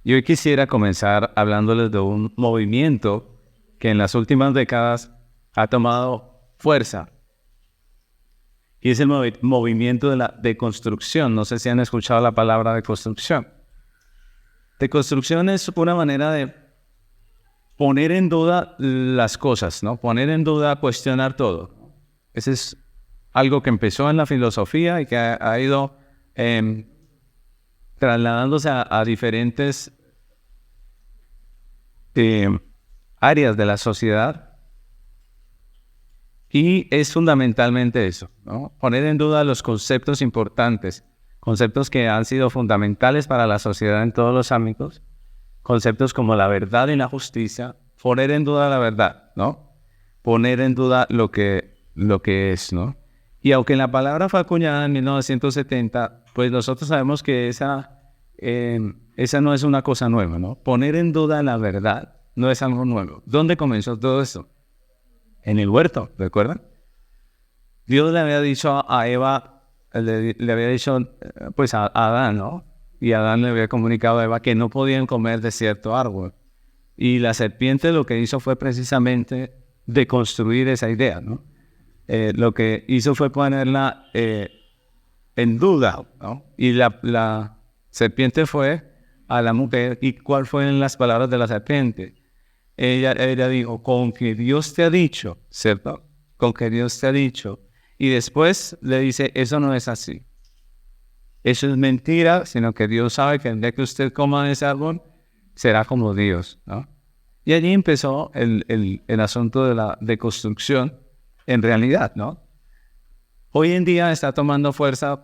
Y hoy quisiera comenzar hablándoles de un movimiento que en las últimas décadas ha tomado fuerza. Y es el movimiento de la deconstrucción. No sé si han escuchado la palabra deconstrucción. Deconstrucción es una manera de poner en duda las cosas, ¿no? Poner en duda, cuestionar todo. Ese es algo que empezó en la filosofía y que ha ido trasladándose a diferentes áreas de la sociedad. Y es fundamentalmente eso, ¿no? Poner en duda los conceptos importantes, conceptos que han sido fundamentales para la sociedad en todos los ámbitos, conceptos como la verdad y la justicia, poner en duda la verdad, ¿no? Poner en duda lo que es, ¿no? Y aunque la palabra fue acuñada en 1970, pues nosotros sabemos que esa no es una cosa nueva, ¿no? Poner en duda la verdad no es algo nuevo. ¿Dónde comenzó todo esto? En el huerto, ¿recuerdan? Dios le había dicho a Eva, le había dicho pues a Adán, ¿no? Y Adán le había comunicado a Eva que no podían comer de cierto árbol. Y la serpiente lo que hizo fue precisamente deconstruir esa idea, ¿no? Lo que hizo fue ponerla en duda, ¿no? Y la serpiente fue a la mujer. ¿Y cuál fueron las palabras de la serpiente? Ella dijo, con que Dios te ha dicho, ¿cierto? Con que Dios te ha dicho. Y después le dice, eso no es así. Eso es mentira, sino que Dios sabe que el día que usted coma de ese árbol, será como Dios, ¿no? Y allí empezó el asunto de la deconstrucción en realidad, ¿no? Hoy en día está tomando fuerza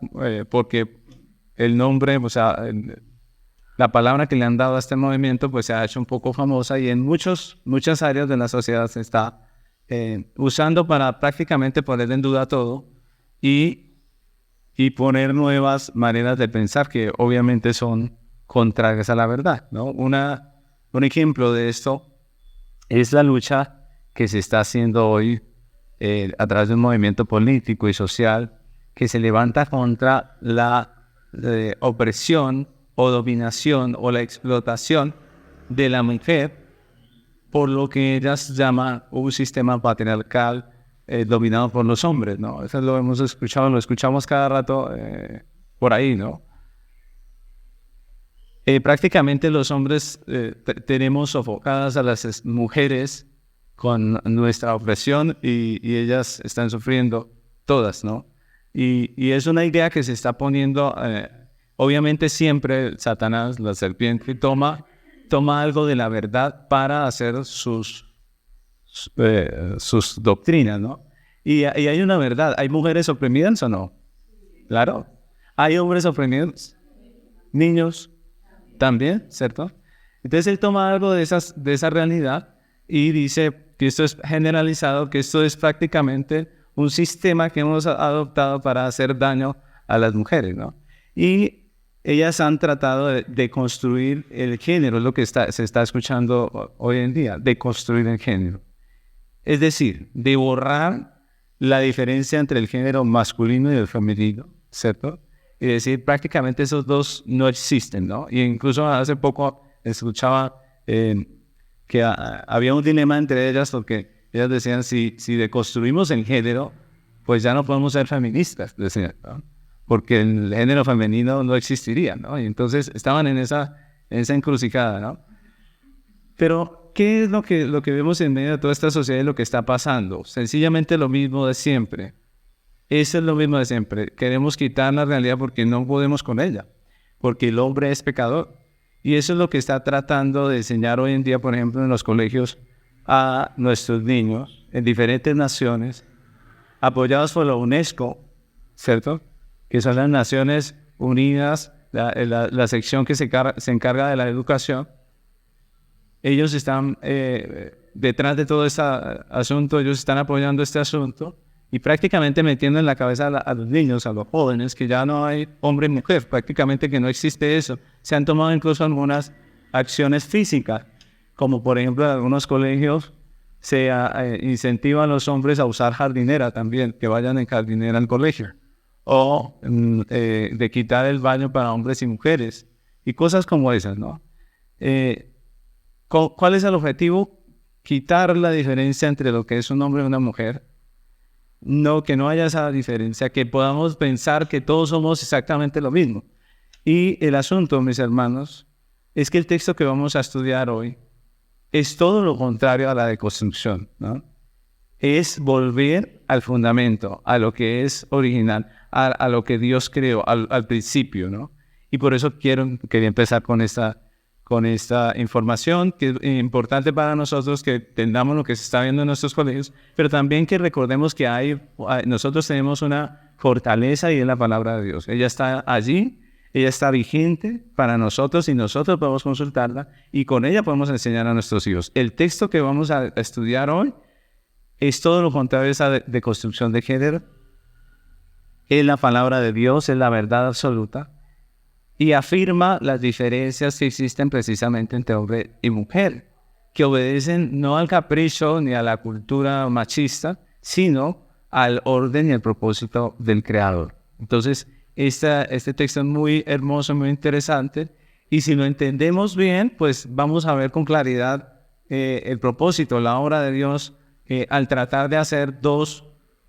porque el nombre, o sea, la palabra que le han dado a este movimiento pues se ha hecho un poco famosa y en muchas áreas de la sociedad se está usando para prácticamente poner en duda todo y poner nuevas maneras de pensar que obviamente son contrarias a la verdad, ¿no? Un ejemplo de esto es la lucha que se está haciendo hoy a través de un movimiento político y social que se levanta contra la opresión o dominación o la explotación de la mujer por lo que ellas llaman un sistema patriarcal dominado por los hombres, ¿no? Eso lo hemos escuchado, lo escuchamos cada rato por ahí, ¿no? Prácticamente los hombres tenemos sofocadas a las mujeres con nuestra opresión y ellas están sufriendo todas, ¿no? Y es una idea que se está poniendo, obviamente siempre Satanás, la serpiente, toma algo de la verdad para hacer sus doctrinas, ¿no? Y hay una verdad, ¿hay mujeres oprimidas o no? Claro. ¿Hay hombres oprimidos? Niños también, ¿cierto? Entonces él toma algo de esa realidad y dice que esto es generalizado, que esto es prácticamente un sistema que hemos adoptado para hacer daño a las mujeres, ¿no? Y ellas han tratado de construir el género, es lo que se está escuchando hoy en día, de construir el género. Es decir, de borrar la diferencia entre el género masculino y el femenino, ¿cierto? Y decir, prácticamente esos dos no existen, ¿no? Y incluso hace poco escuchaba que había un dilema entre ellas porque ellas decían, si deconstruimos el género, pues ya no podemos ser feministas, decían, ¿no? Porque el género femenino no existiría, ¿no? Y entonces estaban en esa encrucijada, ¿no? Pero, ¿qué es lo que vemos en medio de toda esta sociedad y lo que está pasando? Sencillamente lo mismo de siempre. Eso es lo mismo de siempre. Queremos quitar la realidad porque no podemos con ella, porque el hombre es pecador. Y eso es lo que está tratando de enseñar hoy en día, por ejemplo, en los colegios a nuestros niños en diferentes naciones, apoyados por la UNESCO, ¿cierto? Que son las Naciones Unidas, la sección que se encarga de la educación. Ellos están detrás de todo este asunto, ellos están apoyando este asunto y prácticamente metiendo en la cabeza a los niños, a los jóvenes, que ya no hay hombre y mujer, prácticamente que no existe eso. Se han tomado incluso algunas acciones físicas, como por ejemplo en algunos colegios se incentiva a los hombres a usar jardinera también, que vayan en jardinera al colegio, o de quitar el baño para hombres y mujeres, y cosas como esas, ¿no? ¿Cuál es el objetivo? Quitar la diferencia entre lo que es un hombre y una mujer. No, que no haya esa diferencia, que podamos pensar que todos somos exactamente lo mismo. Y el asunto, mis hermanos, es que el texto que vamos a estudiar hoy es todo lo contrario a la deconstrucción, ¿no? Es volver al fundamento, a lo que es original, a lo que Dios creó, al principio, ¿no? Y por eso quería empezar con esta información, que es importante para nosotros que entendamos lo que se está viendo en nuestros colegios, pero también que recordemos que nosotros tenemos una fortaleza y es la palabra de Dios. Ella está allí, ella está vigente para nosotros y nosotros podemos consultarla y con ella podemos enseñar a nuestros hijos. El texto que vamos a estudiar hoy es todo lo contrario a esa deconstrucción de género. Es la palabra de Dios, es la verdad absoluta y afirma las diferencias que existen precisamente entre hombre y mujer, que obedecen no al capricho ni a la cultura machista, sino al orden y al propósito del Creador. Entonces, este texto es muy hermoso, muy interesante, y si lo entendemos bien, pues vamos a ver con claridad el propósito, la obra de Dios, al tratar de hacer dos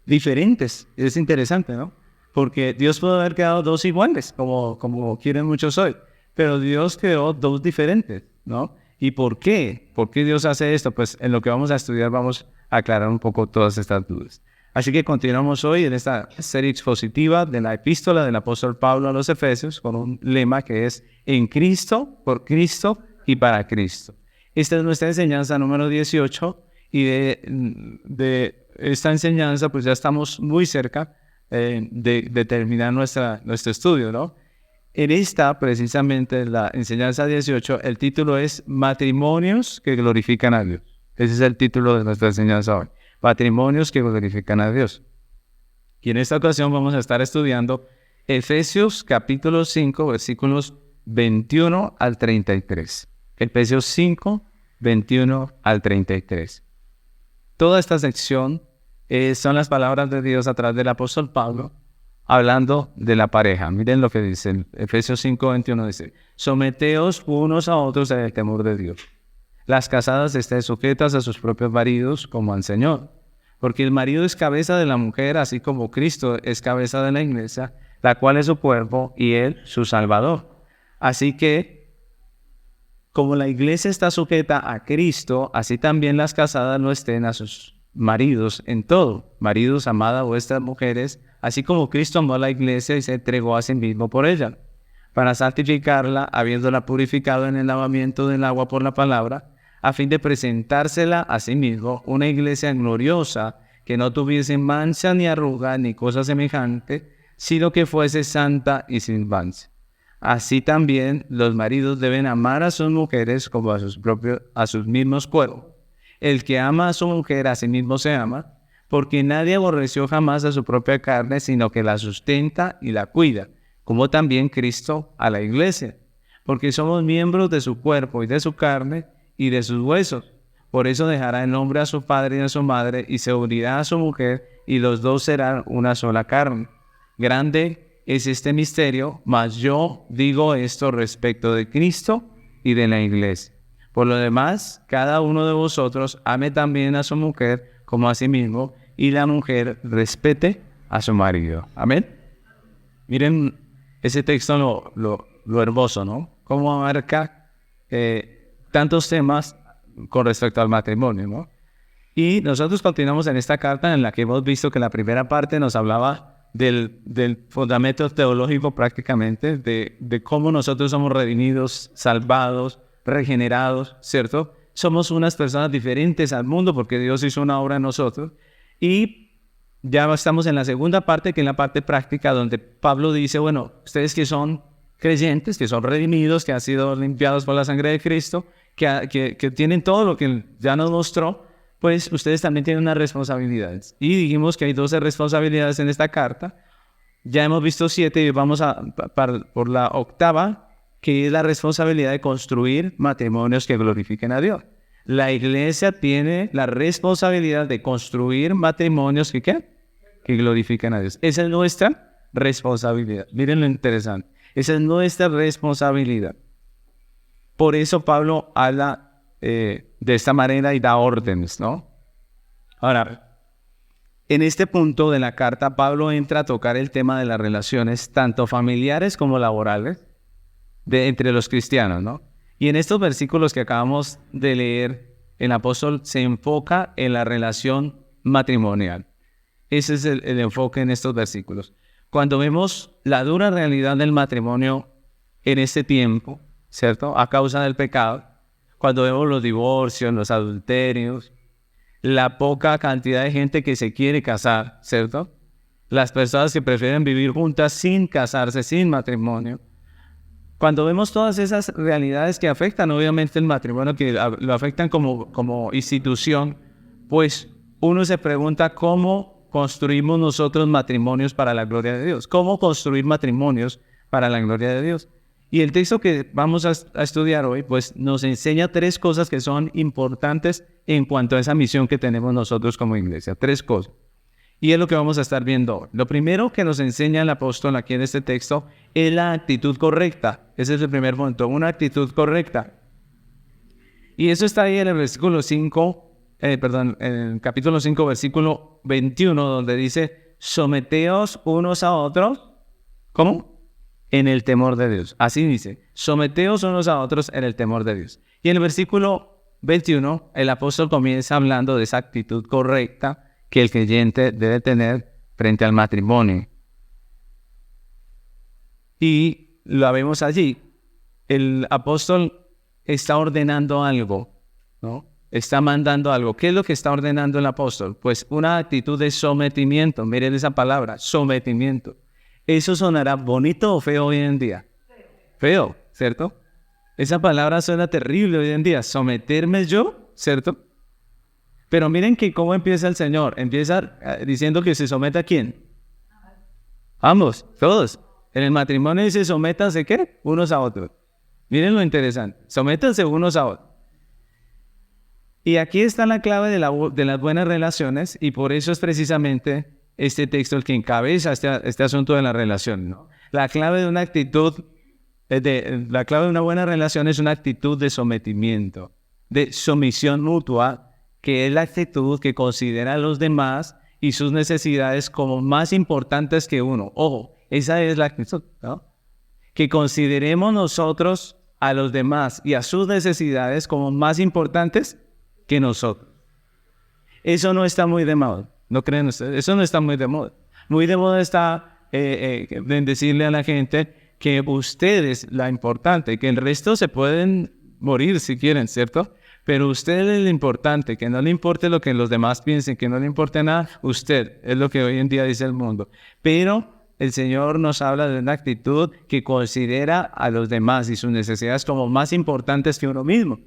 diferentes. Es interesante, ¿no? Porque Dios puede haber creado dos iguales, como quieren muchos hoy, pero Dios creó dos diferentes, ¿no? ¿Y por qué? ¿Por qué Dios hace esto? Pues en lo que vamos a estudiar vamos a aclarar un poco todas estas dudas. Así que continuamos hoy en esta serie expositiva de la epístola del apóstol Pablo a los Efesios con un lema que es en Cristo, por Cristo y para Cristo. Esta es nuestra enseñanza número 18 y de esta enseñanza pues ya estamos muy cerca de terminar nuestro estudio, ¿no? En esta, precisamente, la enseñanza 18, el título es Matrimonios que glorifican a Dios. Ese es el título de nuestra enseñanza hoy. Matrimonios que glorifican a Dios. Y en esta ocasión vamos a estar estudiando Efesios capítulo 5, versículos 21 al 33. Efesios 5, 21 al 33. Toda esta sección son las palabras de Dios a través del apóstol Pablo, hablando de la pareja. Miren lo que dice en Efesios 5, 21, dice: someteos unos a otros en el temor de Dios. Las casadas estén sujetas a sus propios maridos como al Señor, porque el marido es cabeza de la mujer, así como Cristo es cabeza de la iglesia, la cual es su cuerpo y él su Salvador. Así que, como la iglesia está sujeta a Cristo, así también las casadas no estén a sus maridos en todo. Maridos, amad a vuestras mujeres, así como Cristo amó a la iglesia y se entregó a sí mismo por ella, para santificarla, habiéndola purificado en el lavamiento del agua por la palabra, a fin de presentársela a sí mismo una iglesia gloriosa, que no tuviese mancha ni arruga ni cosa semejante, sino que fuese santa y sin mancha. Así también los maridos deben amar a sus mujeres como a sus mismos cuerpos. El que ama a su mujer a sí mismo se ama, porque nadie aborreció jamás a su propia carne, sino que la sustenta y la cuida, como también Cristo a la iglesia, porque somos miembros de su cuerpo y de su carne y de sus huesos. Por eso dejará el hombre a su padre y a su madre, y se unirá a su mujer, y los dos serán una sola carne. Grande es este misterio, mas yo digo esto respecto de Cristo y de la iglesia. Por lo demás, cada uno de vosotros ame también a su mujer como a sí mismo, y la mujer respete a su marido. Amén. Miren ese texto lo hermoso, ¿no? Cómo abarca tantos temas con respecto al matrimonio, ¿no? Y nosotros continuamos en esta carta en la que hemos visto que la primera parte nos hablaba del fundamento teológico prácticamente, de cómo nosotros somos redimidos, salvados, regenerados, ¿cierto? Somos unas personas diferentes al mundo porque Dios hizo una obra en nosotros. Y ya estamos en la segunda parte, que es la parte práctica, donde Pablo dice, bueno, ustedes que son creyentes, que son redimidos, que han sido limpiados por la sangre de Cristo, que tienen todo lo que ya nos mostró, pues ustedes también tienen unas responsabilidades. Y dijimos que hay 12 responsabilidades en esta carta. Ya hemos visto 7 y vamos por la octava, que es la responsabilidad de construir matrimonios que glorifiquen a Dios. La iglesia tiene la responsabilidad de construir matrimonios que glorifiquen a Dios. Esa es nuestra responsabilidad. Miren lo interesante. Esa es nuestra responsabilidad. Por eso Pablo habla de esta manera y da órdenes, ¿no? Ahora, en este punto de la carta, Pablo entra a tocar el tema de las relaciones, tanto familiares como laborales, entre los cristianos, ¿no? Y en estos versículos que acabamos de leer, el apóstol se enfoca en la relación matrimonial. Ese es el enfoque en estos versículos. Cuando vemos la dura realidad del matrimonio en este tiempo, ¿cierto? A causa del pecado, cuando vemos los divorcios, los adulterios, la poca cantidad de gente que se quiere casar, ¿cierto? Las personas que prefieren vivir juntas sin casarse, sin matrimonio. Cuando vemos todas esas realidades que afectan obviamente el matrimonio, que lo afectan como institución, pues uno se pregunta cómo construimos nosotros matrimonios para la gloria de Dios. ¿Cómo construir matrimonios para la gloria de Dios? Y el texto que vamos a estudiar hoy, pues nos enseña 3 cosas que son importantes en cuanto a esa misión que tenemos nosotros como iglesia. 3 cosas. Y es lo que vamos a estar viendo hoy. Lo primero que nos enseña el apóstol aquí en este texto es la actitud correcta. Ese es el primer punto, una actitud correcta. Y eso está ahí en el versículo 5, en el capítulo 5, versículo 21, donde dice, someteos unos a otros. ¿Cómo? En el temor de Dios. Así dice, someteos unos a otros en el temor de Dios. Y en el versículo 21, el apóstol comienza hablando de esa actitud correcta que el creyente debe tener frente al matrimonio. Y lo vemos allí. El apóstol está ordenando algo, ¿no? Está mandando algo. ¿Qué es lo que está ordenando el apóstol? Pues una actitud de sometimiento. Miren esa palabra, sometimiento. ¿Eso sonará bonito o feo hoy en día? Feo, ¿cierto? Esa palabra suena terrible hoy en día. Someterme yo, ¿cierto? Pero miren que cómo empieza el Señor. Empieza diciendo que se someta ¿a quién? Ambos, todos. En el matrimonio dice sométanse ¿qué? Unos a otros. Miren lo interesante. Sométanse unos a otros. Y aquí está la clave de las buenas relaciones, y por eso es precisamente este texto el que encabeza este asunto de la relación, ¿no? La clave de una actitud, la clave de una buena relación es una actitud de sometimiento, de sumisión mutua, que es la actitud que considera a los demás y sus necesidades como más importantes que uno. Ojo, esa es la actitud, ¿no? Que consideremos nosotros a los demás y a sus necesidades como más importantes que nosotros. Eso no está muy de moda, ¿no creen ustedes? Eso no está muy de moda. Muy de moda está en decirle a la gente que ustedes, la importante, que el resto se pueden morir si quieren, ¿cierto? Pero usted es lo importante, que no le importe lo que los demás piensen, que no le importe nada, usted, es lo que hoy en día dice el mundo. Pero el Señor nos habla de una actitud que considera a los demás y sus necesidades como más importantes que uno mismo.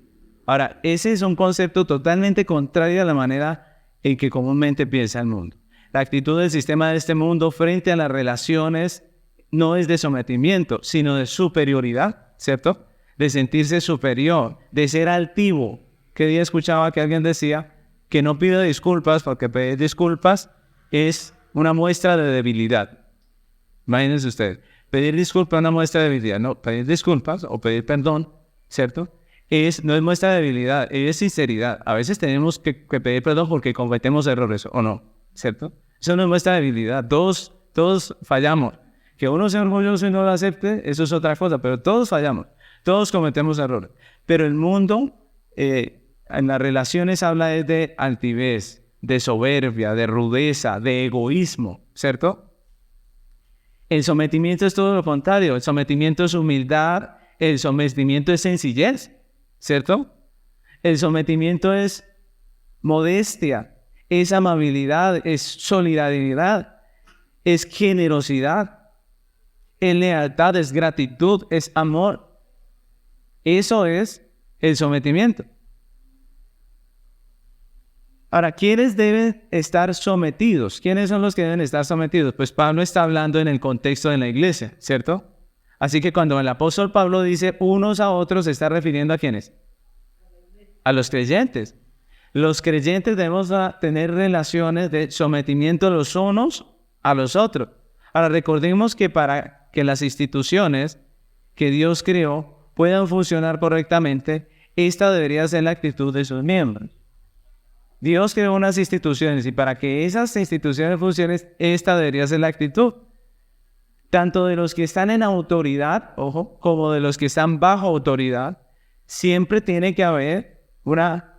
Ahora, ese es un concepto totalmente contrario a la manera en que comúnmente piensa el mundo. La actitud del sistema de este mundo frente a las relaciones no es de sometimiento, sino de superioridad, ¿cierto? De sentirse superior, de ser altivo. Que día escuchaba que alguien decía que no pida disculpas porque pedir disculpas es una muestra de debilidad. Imagínense ustedes, pedir disculpas es una muestra de debilidad. No, pedir disculpas o pedir perdón, ¿cierto? No es muestra de debilidad, es sinceridad. A veces tenemos que pedir perdón porque cometemos errores, ¿o no? ¿Cierto? Eso no es muestra de debilidad. Todos fallamos. Que uno sea orgulloso y no lo acepte, eso es otra cosa, pero todos fallamos. Todos cometemos errores. Pero el mundo, en las relaciones habla de altivez, de soberbia, de rudeza, de egoísmo, ¿cierto? El sometimiento es todo lo contrario. El sometimiento es humildad, el sometimiento es sencillez, ¿cierto? El sometimiento es modestia, es amabilidad, es solidaridad, es generosidad, es lealtad, es gratitud, es amor. Eso es el sometimiento. Ahora, ¿quiénes deben estar sometidos? ¿Quiénes son los que deben estar sometidos? Pues Pablo está hablando en el contexto de la iglesia, ¿cierto? Así que cuando el apóstol Pablo dice unos a otros, se está refiriendo ¿a quiénes? A los creyentes. Los creyentes debemos tener relaciones de sometimiento los unos a los otros. Ahora, recordemos que para que las instituciones que Dios creó puedan funcionar correctamente, esta debería ser la actitud de sus miembros. Dios creó unas instituciones y para que esas instituciones funcionen, esta debería ser la actitud. Tanto de los que están en autoridad, ojo, como de los que están bajo autoridad, siempre tiene que haber una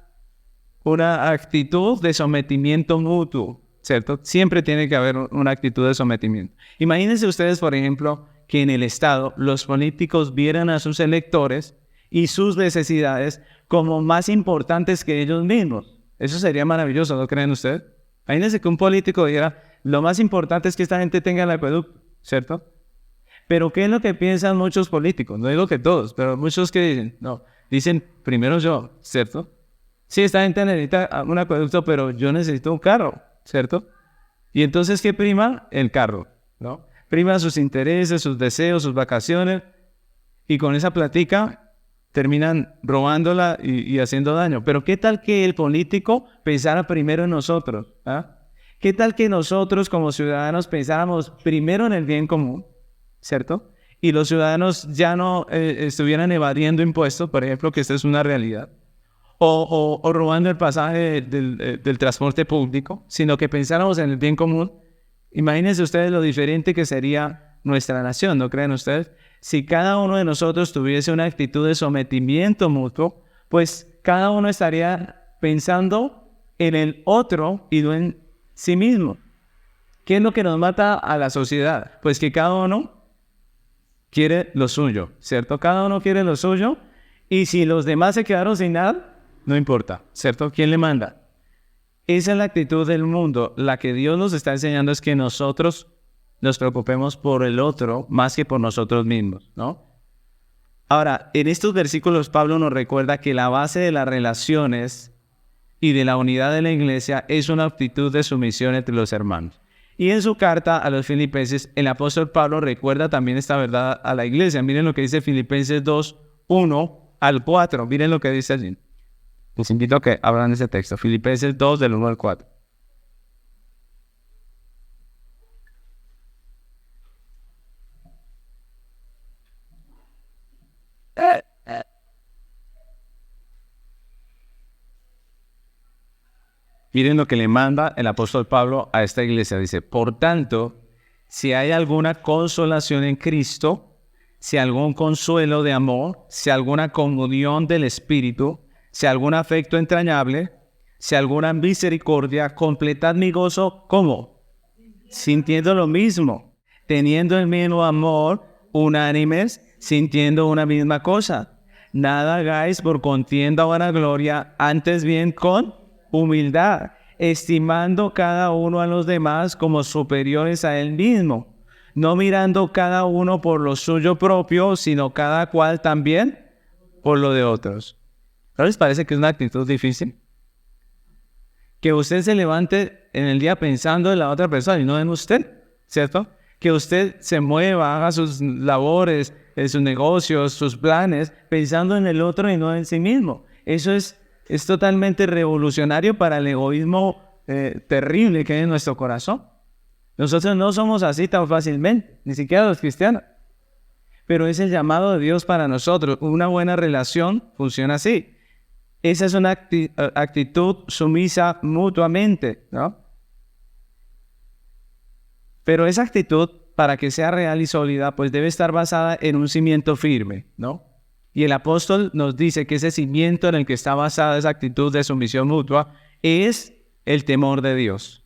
actitud de sometimiento mutuo, ¿cierto? Siempre tiene que haber una actitud de sometimiento. Imagínense ustedes, por ejemplo, que en el Estado los políticos vieran a sus electores y sus necesidades como más importantes que ellos mismos. Eso sería maravilloso, ¿no creen ustedes? Imagínense que un político dijera, lo más importante es que esta gente tenga el acueducto, ¿cierto? Pero ¿qué es lo que piensan muchos políticos? No digo que todos, pero muchos que dicen, no, dicen primero yo, ¿cierto? Sí, esta gente necesita un acueducto, pero yo necesito un carro, ¿cierto? Y entonces, ¿qué prima? El carro, ¿no? Prima sus intereses, sus deseos, sus vacaciones, y con esa plática terminan robándola y haciendo daño. Pero ¿qué tal que el político pensara primero en nosotros? ¿Ah? ¿Qué tal que nosotros como ciudadanos pensáramos primero en el bien común, ¿cierto? Y los ciudadanos ya no estuvieran evadiendo impuestos, por ejemplo, que esta es una realidad, o robando el pasaje del transporte público, sino que pensáramos en el bien común. Imagínense ustedes lo diferente que sería nuestra nación, ¿no creen ustedes? Si cada uno de nosotros tuviese una actitud de sometimiento mutuo, pues cada uno estaría pensando en el otro y no en sí mismo. ¿Qué es lo que nos mata a la sociedad? Pues que cada uno quiere lo suyo, ¿cierto? Cada uno quiere lo suyo y si los demás se quedaron sin nada, no importa, ¿cierto? ¿Quién le manda? Esa es la actitud del mundo. La que Dios nos está enseñando es que nosotros nos preocupemos por el otro más que por nosotros mismos, ¿no? Ahora, en estos versículos Pablo nos recuerda que la base de las relaciones y de la unidad de la iglesia es una actitud de sumisión entre los hermanos. Y en su carta a los Filipenses, el apóstol Pablo recuerda también esta verdad a la iglesia. Miren lo que dice Filipenses 2, 1 al 4. Miren lo que dice allí. Les invito a que abran ese texto. Filipenses 2, del 1 al 4. Miren lo que le manda el apóstol Pablo a esta iglesia. Dice, por tanto, si hay alguna consolación en Cristo, si algún consuelo de amor, si alguna comunión del Espíritu, si algún afecto entrañable, si alguna misericordia, completad mi gozo, ¿cómo? Sintiendo lo mismo, teniendo el mismo amor, unánimes, sintiendo una misma cosa. Nada hagáis por contienda o vanagloria, antes bien con humildad, estimando cada uno a los demás como superiores a él mismo, no mirando cada uno por lo suyo propio, sino cada cual también por lo de otros. ¿No les parece que es una actitud difícil? Que usted se levante en el día pensando en la otra persona y no en usted, ¿cierto? Que usted se mueva, haga sus labores, sus negocios, sus planes, pensando en el otro y no en sí mismo. Eso es totalmente revolucionario para el egoísmo terrible que hay en nuestro corazón. Nosotros no somos así tan fácilmente, ni siquiera los cristianos. Pero es el llamado de Dios para nosotros. Una buena relación funciona así. Esa es una actitud sumisa mutuamente, ¿no? Pero esa actitud, para que sea real y sólida, pues debe estar basada en un cimiento firme, ¿no? Y el apóstol nos dice que ese cimiento en el que está basada esa actitud de sumisión mutua es el temor de Dios.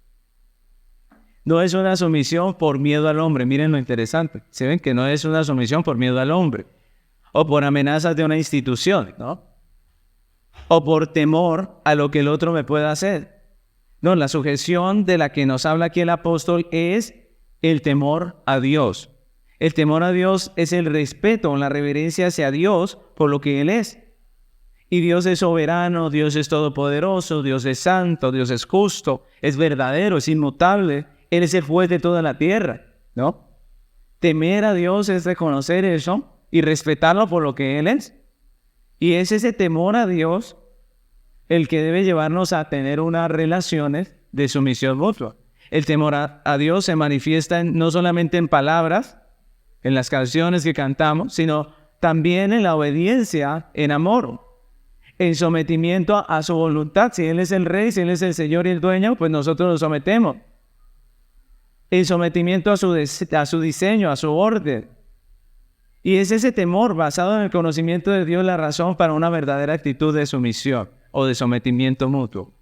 No es una sumisión por miedo al hombre. Miren lo interesante. ¿Se ven que no es una sumisión por miedo al hombre? O por amenazas de una institución, ¿no? O por temor a lo que el otro me pueda hacer. No, la sujeción de la que nos habla aquí el apóstol es el temor a Dios. El temor a Dios es el respeto, la reverencia hacia Dios por lo que Él es. Y Dios es soberano, Dios es todopoderoso, Dios es santo, Dios es justo, es verdadero, es inmutable. Él es el juez de toda la tierra, ¿no? Temer a Dios es reconocer eso y respetarlo por lo que Él es. Y es ese temor a Dios el que debe llevarnos a tener unas relaciones de sumisión mutua. El temor a Dios se manifiesta no solamente en palabras, en las canciones que cantamos, sino también en la obediencia, en amor, en sometimiento a su voluntad. Si Él es el Rey, si Él es el Señor y el Dueño, pues nosotros nos sometemos. En sometimiento a su diseño, a su orden. Y es ese temor basado en el conocimiento de Dios la razón para una verdadera actitud de sumisión o de sometimiento mutuo.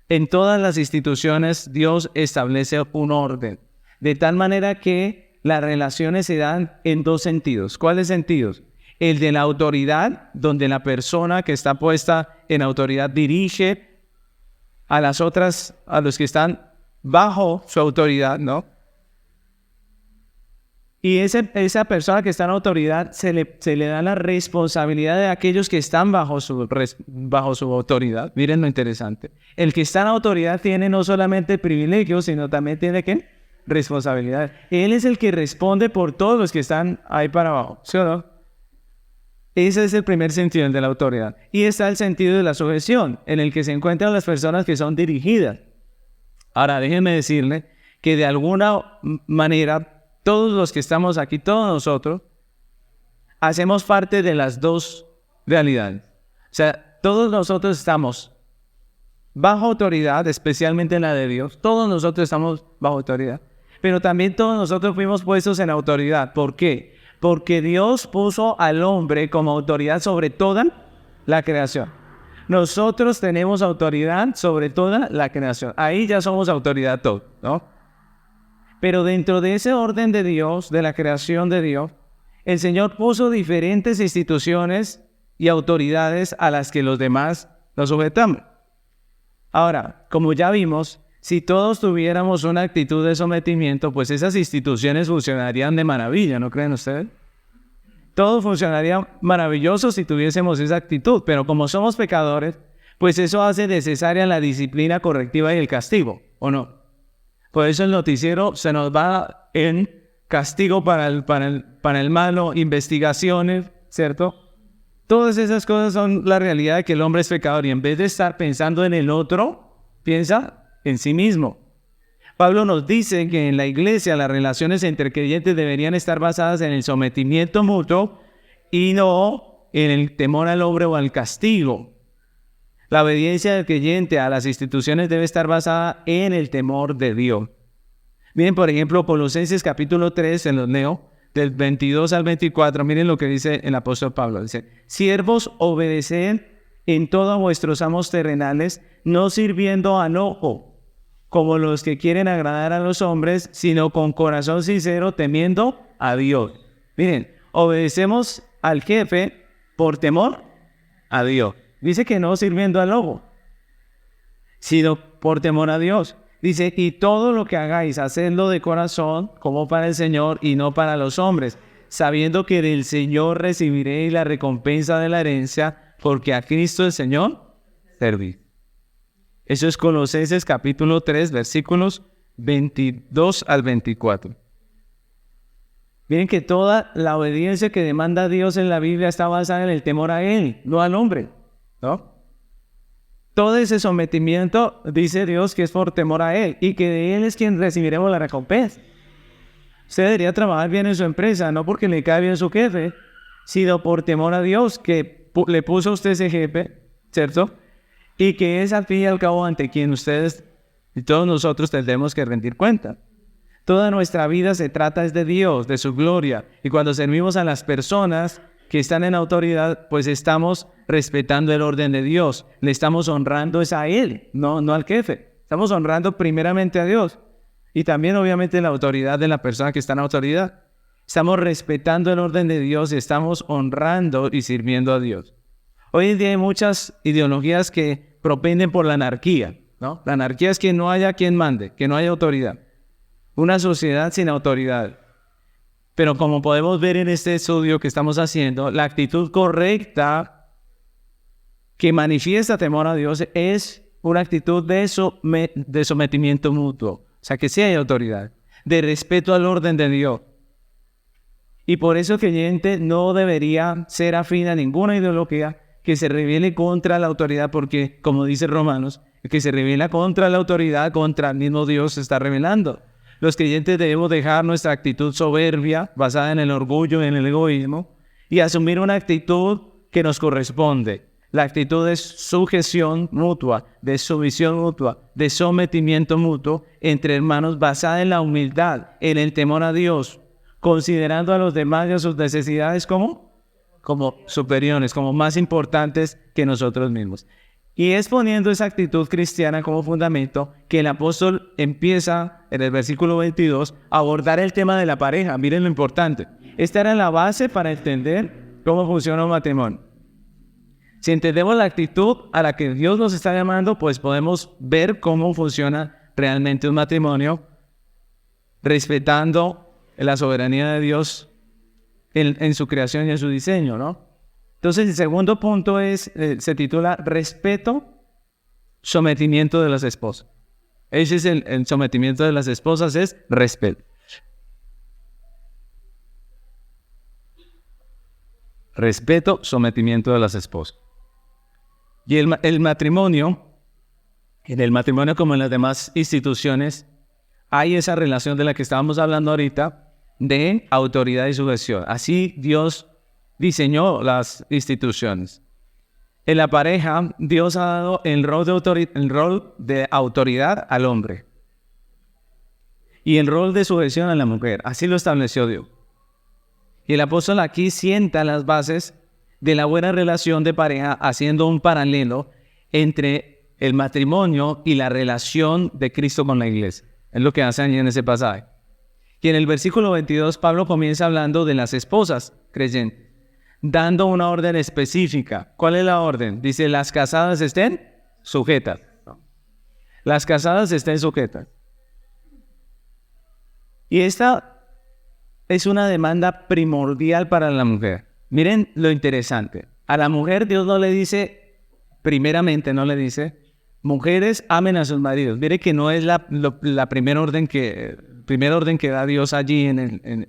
En todas las instituciones Dios establece un orden, de tal manera que las relaciones se dan en dos sentidos. ¿Cuáles sentidos? El de la autoridad, donde la persona que está puesta en autoridad dirige a las otras, a los que están bajo su autoridad, ¿no? Y esa persona que está en autoridad se le da la responsabilidad de aquellos que están bajo su autoridad. Miren lo interesante. El que está en autoridad tiene no solamente privilegios, sino también tiene ¿qué? Responsabilidad. Él es el que responde por todos los que están ahí para abajo, ¿sí o no? Ese es el primer sentido, el de la autoridad. Y está el sentido de la sujeción, en el que se encuentran las personas que son dirigidas. Ahora, déjenme decirle que de alguna manera todos los que estamos aquí, todos nosotros, hacemos parte de las dos realidades. O sea, todos nosotros estamos bajo autoridad, especialmente la de Dios. Todos nosotros estamos bajo autoridad. Pero también todos nosotros fuimos puestos en autoridad. ¿Por qué? Porque Dios puso al hombre como autoridad sobre toda la creación. Nosotros tenemos autoridad sobre toda la creación. Ahí ya somos autoridad todos, ¿no? Pero dentro de ese orden de Dios, de la creación de Dios, el Señor puso diferentes instituciones y autoridades a las que los demás nos sujetamos. Ahora, como ya vimos, si todos tuviéramos una actitud de sometimiento, pues esas instituciones funcionarían de maravilla, ¿no creen ustedes? Todo funcionaría maravilloso si tuviésemos esa actitud, pero como somos pecadores, pues eso hace necesaria la disciplina correctiva y el castigo, ¿o no? Por eso el noticiero se nos va en castigo para el malo, investigaciones, ¿cierto? Todas esas cosas son la realidad de que el hombre es pecador y en vez de estar pensando en el otro, piensa en sí mismo. Pablo nos dice que en la iglesia las relaciones entre creyentes deberían estar basadas en el sometimiento mutuo y no en el temor al hombre o al castigo. La obediencia del creyente a las instituciones debe estar basada en el temor de Dios. Miren, por ejemplo, Colosenses capítulo 3, en los leo, del 22 al 24, miren lo que dice el apóstol Pablo. Dice, siervos, obedeced en todo a vuestros amos terrenales, no sirviendo al ojo, como los que quieren agradar a los hombres, sino con corazón sincero, temiendo a Dios. Miren, obedecemos al jefe por temor a Dios. Dice que no sirviendo al ojo, sino por temor a Dios. Dice, y todo lo que hagáis, hacedlo de corazón, como para el Señor y no para los hombres, sabiendo que del Señor recibiréis la recompensa de la herencia, porque a Cristo el Señor servís. Eso es Colosenses capítulo 3, versículos 22 al 24. Miren que toda la obediencia que demanda Dios en la Biblia está basada en el temor a Él, no al hombre, ¿no? Todo ese sometimiento, dice Dios, que es por temor a Él y que de Él es quien recibiremos la recompensa. Usted debería trabajar bien en su empresa, no porque le cae bien su jefe, sino por temor a Dios, que le puso a usted ese jefe, ¿cierto? Y que es al fin y al cabo ante quien ustedes y todos nosotros tendremos que rendir cuenta. Toda nuestra vida se trata es de Dios, de su gloria. Y cuando servimos a las personas que están en autoridad, pues estamos respetando el orden de Dios. Le estamos honrando es a Él, no al jefe. Estamos honrando primeramente a Dios. Y también obviamente la autoridad de la persona que está en autoridad. Estamos respetando el orden de Dios y estamos honrando y sirviendo a Dios. Hoy en día hay muchas ideologías que propenden por la anarquía, ¿no? La anarquía es que no haya quien mande, que no haya autoridad. Una sociedad sin autoridad. Pero como podemos ver en este estudio que estamos haciendo, la actitud correcta que manifiesta temor a Dios es una actitud de sometimiento mutuo. O sea, que sí hay autoridad, de respeto al orden de Dios. Y por eso el creyente no debería ser afín a ninguna ideología que se rebele contra la autoridad, porque, como dice Romanos, el que se rebela contra la autoridad, contra el mismo Dios se está rebelando. Los creyentes debemos dejar nuestra actitud soberbia, basada en el orgullo y en el egoísmo, y asumir una actitud que nos corresponde. La actitud de sujeción mutua, de sumisión mutua, de sometimiento mutuo entre hermanos basada en la humildad, en el temor a Dios, considerando a los demás y a sus necesidades como superiores, como más importantes que nosotros mismos. Y es poniendo esa actitud cristiana como fundamento que el apóstol empieza en el versículo 22 a abordar el tema de la pareja. Miren lo importante. Esta era la base para entender cómo funciona un matrimonio. Si entendemos la actitud a la que Dios nos está llamando, pues podemos ver cómo funciona realmente un matrimonio, respetando la soberanía de Dios en su creación y en su diseño, ¿no? Entonces, el segundo punto se titula respeto, sometimiento de las esposas. Ese es el sometimiento de las esposas, es respeto. Respeto, sometimiento de las esposas. Y el matrimonio, en el matrimonio como en las demás instituciones, hay esa relación de la que estábamos hablando ahorita, de autoridad y sujeción. Así Dios diseñó las instituciones. En la pareja, Dios ha dado el rol de autoridad al hombre y el rol de sujeción a la mujer. Así lo estableció Dios. Y el apóstol aquí sienta las bases de la buena relación de pareja, haciendo un paralelo entre el matrimonio y la relación de Cristo con la iglesia. Es lo que hace allí en ese pasaje. Y en el versículo 22, Pablo comienza hablando de las esposas creyentes, dando una orden específica. ¿Cuál es la orden? Dice, las casadas estén sujetas. Las casadas estén sujetas. Y esta es una demanda primordial para la mujer. Miren lo interesante. A la mujer Dios no le dice, primeramente no le dice, mujeres amen a sus maridos. Mire que no es la primera orden que da Dios allí en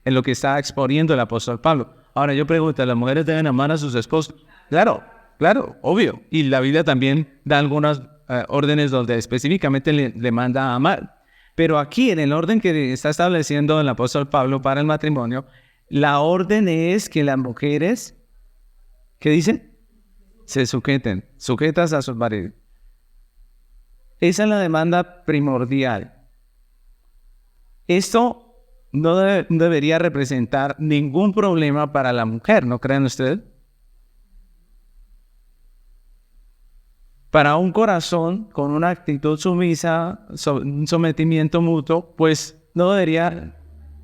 lo que está exponiendo el apóstol Pablo. Ahora yo pregunto, ¿las mujeres deben amar a sus esposos? Claro, obvio. Y la Biblia también da algunas órdenes donde específicamente le manda a amar. Pero aquí, en el orden que está estableciendo el apóstol Pablo para el matrimonio, la orden es que las mujeres, ¿qué dicen? Se sujeten, sujetas a sus maridos. Esa es la demanda primordial. Esto no debería representar ningún problema para la mujer, ¿no creen ustedes? Para un corazón con una actitud sumisa, un sometimiento mutuo, pues no debería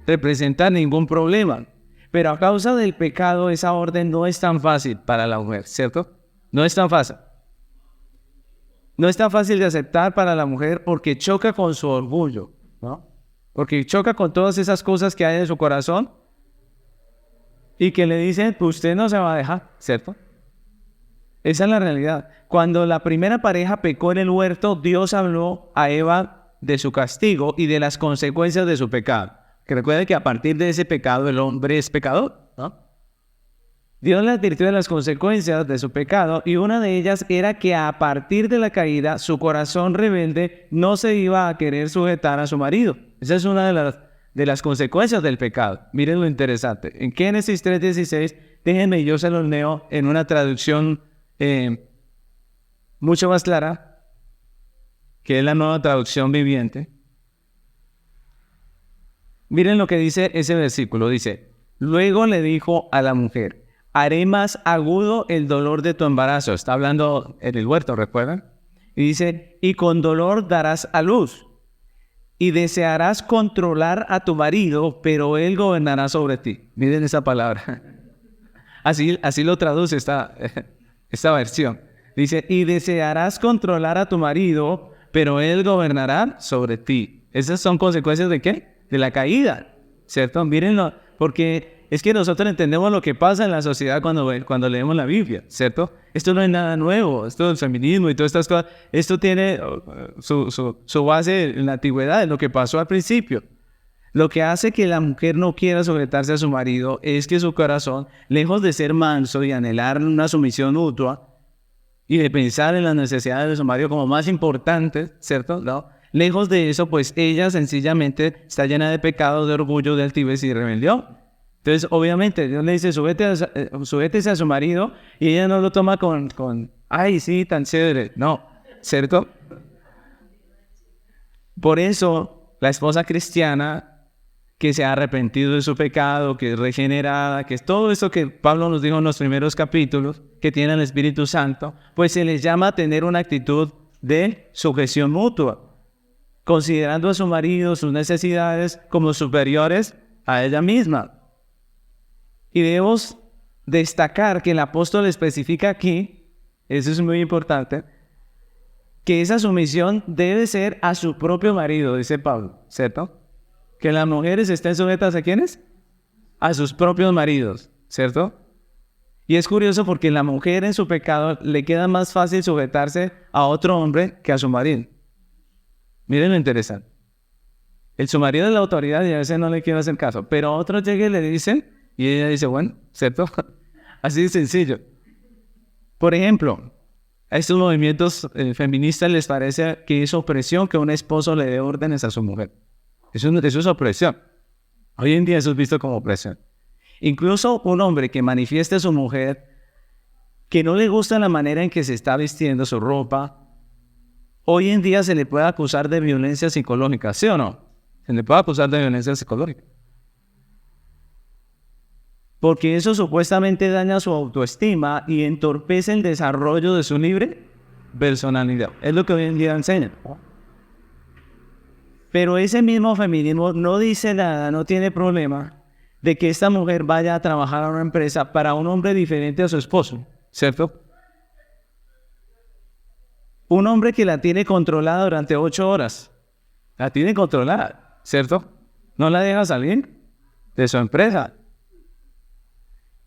representar ningún problema. Pero a causa del pecado, esa orden no es tan fácil para la mujer, ¿cierto? No es tan fácil. No es tan fácil de aceptar para la mujer porque choca con su orgullo, ¿no? Porque choca con todas esas cosas que hay en su corazón y que le dicen, pues usted no se va a dejar, ¿cierto? Esa es la realidad. Cuando la primera pareja pecó en el huerto, Dios habló a Eva de su castigo y de las consecuencias de su pecado. Que recuerde que a partir de ese pecado el hombre es pecador, ¿no? Dios le advirtió de las consecuencias de su pecado y una de ellas era que a partir de la caída su corazón rebelde no se iba a querer sujetar a su marido. Esa es una de las consecuencias del pecado. Miren lo interesante. En Génesis 3:16, déjenme yo se los leo en una traducción mucho más clara, que es la Nueva Traducción Viviente. Miren lo que dice ese versículo. Dice, luego le dijo a la mujer, haré más agudo el dolor de tu embarazo. Está hablando en el huerto, ¿recuerdan? Y dice, y con dolor darás a luz. Y desearás controlar a tu marido, pero él gobernará sobre ti. Miren esa palabra. Así lo traduce esta versión. Dice, y desearás controlar a tu marido, pero él gobernará sobre ti. ¿Esas son consecuencias de qué? De la caída, ¿cierto? Mírenlo, porque es que nosotros entendemos lo que pasa en la sociedad cuando leemos la Biblia, ¿cierto? Esto no es nada nuevo, esto del feminismo y todas estas cosas, esto tiene su base en la antigüedad, en lo que pasó al principio. Lo que hace que la mujer no quiera sujetarse a su marido es que su corazón, lejos de ser manso y anhelar una sumisión mutua y de pensar en las necesidades de su marido como más importantes, ¿cierto? ¿No? Lejos de eso, pues ella sencillamente está llena de pecado, de orgullo, de altivez y de rebelión. Entonces, obviamente, Dios le dice, sujétese a su marido, y ella no lo toma ay, sí, tan chévere. No, ¿cierto? Por eso, la esposa cristiana que se ha arrepentido de su pecado, que es regenerada, que es todo eso que Pablo nos dijo en los primeros capítulos, que tiene el Espíritu Santo, pues se les llama a tener una actitud de sujeción mutua, considerando a su marido, sus necesidades, como superiores a ella misma. Y debemos destacar que el apóstol especifica aquí, eso es muy importante, que esa sumisión debe ser a su propio marido, dice Pablo, ¿cierto? Que las mujeres estén sujetas ¿a quiénes? A sus propios maridos, ¿cierto? Y es curioso porque la mujer en su pecado le queda más fácil sujetarse a otro hombre que a su marido. Miren lo interesante. Su marido es la autoridad y a veces no le quiere hacer caso, pero a otro llega y le dicen, y ella dice, bueno, ¿cierto? Así de sencillo. Por ejemplo, a estos movimientos feministas les parece que es opresión que un esposo le dé órdenes a su mujer. Eso es opresión. Hoy en día eso es visto como opresión. Incluso un hombre que manifieste a su mujer que no le gusta la manera en que se está vistiendo su ropa, hoy en día se le puede acusar de violencia psicológica, ¿sí o no? Se le puede acusar de violencia psicológica. Porque eso supuestamente daña su autoestima y entorpece el desarrollo de su libre personalidad. Es lo que hoy en día enseñan. Pero ese mismo feminismo no dice nada, no tiene problema de que esta mujer vaya a trabajar a una empresa para un hombre diferente a su esposo, ¿cierto? Un hombre que la tiene controlada durante 8 horas. La tiene controlada, ¿cierto? No la deja salir de su empresa.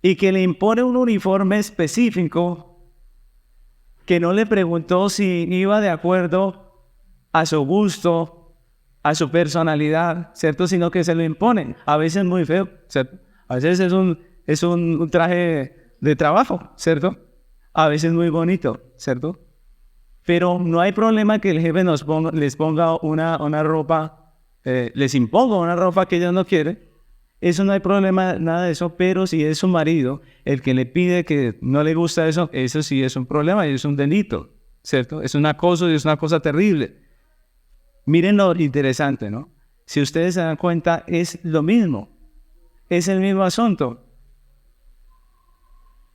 Y que le impone un uniforme específico que no le preguntó si iba de acuerdo a su gusto, a su personalidad, ¿cierto? Sino que se lo imponen. A veces muy feo, ¿cierto? A veces es un traje de trabajo, ¿cierto? A veces muy bonito, ¿cierto? Pero no hay problema que el jefe les ponga una ropa, les imponga una ropa que ellos no quieren. Eso no hay problema, nada de eso, pero si es su marido el que le pide que no le gusta eso, eso sí es un problema y es un delito, ¿cierto? Es un acoso y es una cosa terrible. Miren lo interesante, ¿no? Si ustedes se dan cuenta, es lo mismo. Es el mismo asunto.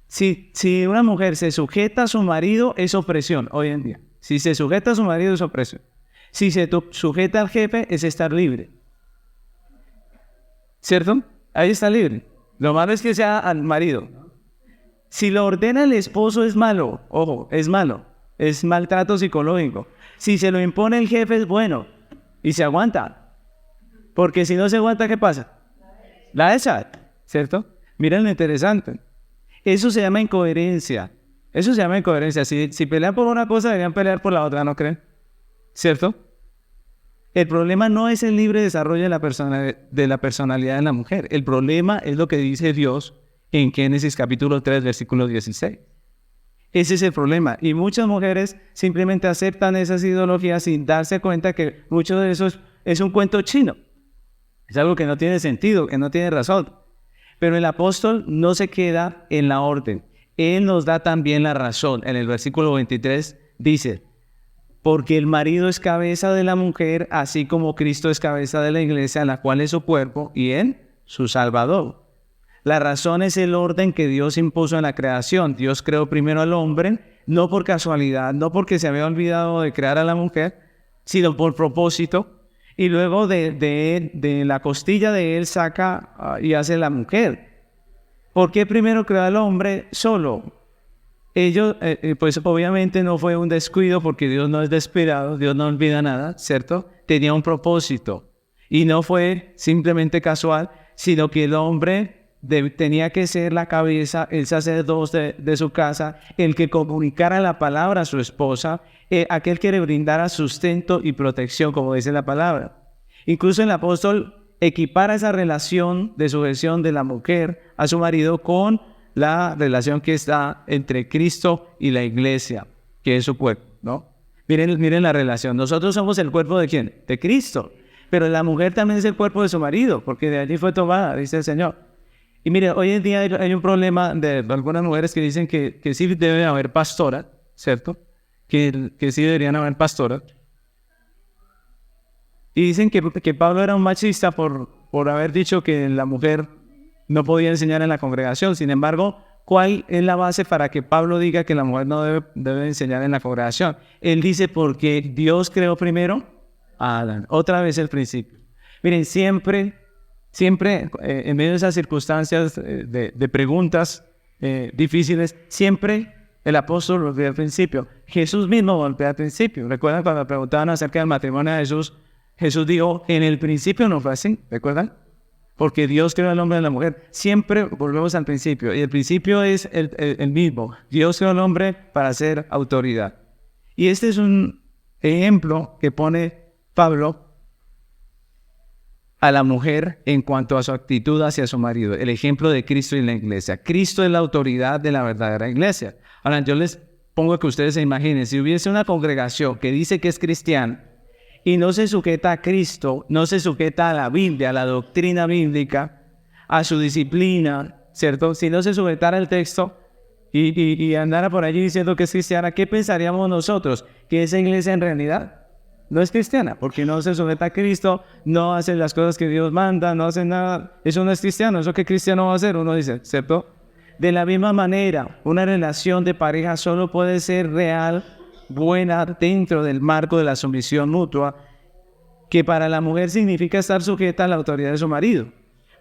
Si una mujer se sujeta a su marido, es opresión hoy en día. Si se sujeta a su marido, es opresión. Si se sujeta al jefe, es estar libre. ¿Cierto? Ahí está libre. Lo malo es que sea al marido. Si lo ordena el esposo, es malo. Ojo, es malo. Es maltrato psicológico. Si se lo impone el jefe, es bueno. Y se aguanta. Porque si no se aguanta, ¿qué pasa? La echa, ¿cierto? Miren lo interesante. Eso se llama incoherencia. Eso se llama incoherencia. Si pelean por una cosa, deberían pelear por la otra, ¿no creen? ¿Cierto? El problema no es el libre desarrollo de la personalidad de la mujer. El problema es lo que dice Dios en Génesis capítulo 3, versículo 16. Ese es el problema. Y muchas mujeres simplemente aceptan esas ideologías sin darse cuenta que mucho de eso es un cuento chino. Es algo que no tiene sentido, que no tiene razón. Pero el apóstol no se queda en la orden. Él nos da también la razón. En el versículo 23 dice, porque el marido es cabeza de la mujer, así como Cristo es cabeza de la iglesia, la cual es su cuerpo, y él, su Salvador. La razón es el orden que Dios impuso en la creación. Dios creó primero al hombre, no por casualidad, no porque se había olvidado de crear a la mujer, sino por propósito. Y luego de la costilla de él saca y hace la mujer. ¿Por qué primero creó al hombre solo? Pues obviamente no fue un descuido porque Dios no es desesperado, Dios no olvida nada, ¿cierto? Tenía un propósito. Y no fue simplemente casual, sino que el hombre tenía que ser la cabeza, el sacerdote de su casa, el que comunicara la palabra a su esposa, aquel que le brindara sustento y protección, como dice la palabra. Incluso el apóstol equipara esa relación de sujeción de la mujer a su marido con la relación que está entre Cristo y la iglesia, que es su cuerpo, ¿no? Miren la relación. Nosotros somos el cuerpo ¿de quién? De Cristo. Pero la mujer también es el cuerpo de su marido, porque de allí fue tomada, dice el Señor. Y mire, hoy en día hay un problema de algunas mujeres que dicen que sí debe haber pastora, ¿cierto? Que sí deberían haber pastoras. Y dicen que Pablo era un machista por haber dicho que la mujer no podía enseñar en la congregación. Sin embargo, ¿cuál es la base para que Pablo diga que la mujer no debe enseñar en la congregación? Él dice porque Dios creó primero a Adán. Otra vez el principio. Miren, siempre en medio de esas circunstancias de preguntas difíciles, siempre el apóstol volvió al principio. Jesús mismo volvió al principio. ¿Recuerdan cuando preguntaban acerca del matrimonio de Jesús? Jesús dijo, en el principio no fue así, ¿recuerdan? Porque Dios creó al hombre y a la mujer. Siempre volvemos al principio. Y el principio es el mismo. Dios creó al hombre para ser autoridad. Y este es un ejemplo que pone Pablo a la mujer en cuanto a su actitud hacia su marido. El ejemplo de Cristo y la iglesia. Cristo es la autoridad de la verdadera iglesia. Ahora, yo les pongo que ustedes se imaginen, si hubiese una congregación que dice que es cristiana y no se sujeta a Cristo, no se sujeta a la Biblia, a la doctrina bíblica, a su disciplina, ¿cierto? Si no se sujetara al texto y andara por allí diciendo que es cristiana, ¿qué pensaríamos nosotros? Que esa iglesia en realidad no es cristiana, porque no se sujeta a Cristo, no hace las cosas que Dios manda, no hace nada. Eso no es cristiano. ¿Eso qué cristiano va a hacer? Uno dice, ¿cierto? De la misma manera, una relación de pareja solo puede ser real, buena, dentro del marco de la sumisión mutua, que para la mujer significa estar sujeta a la autoridad de su marido.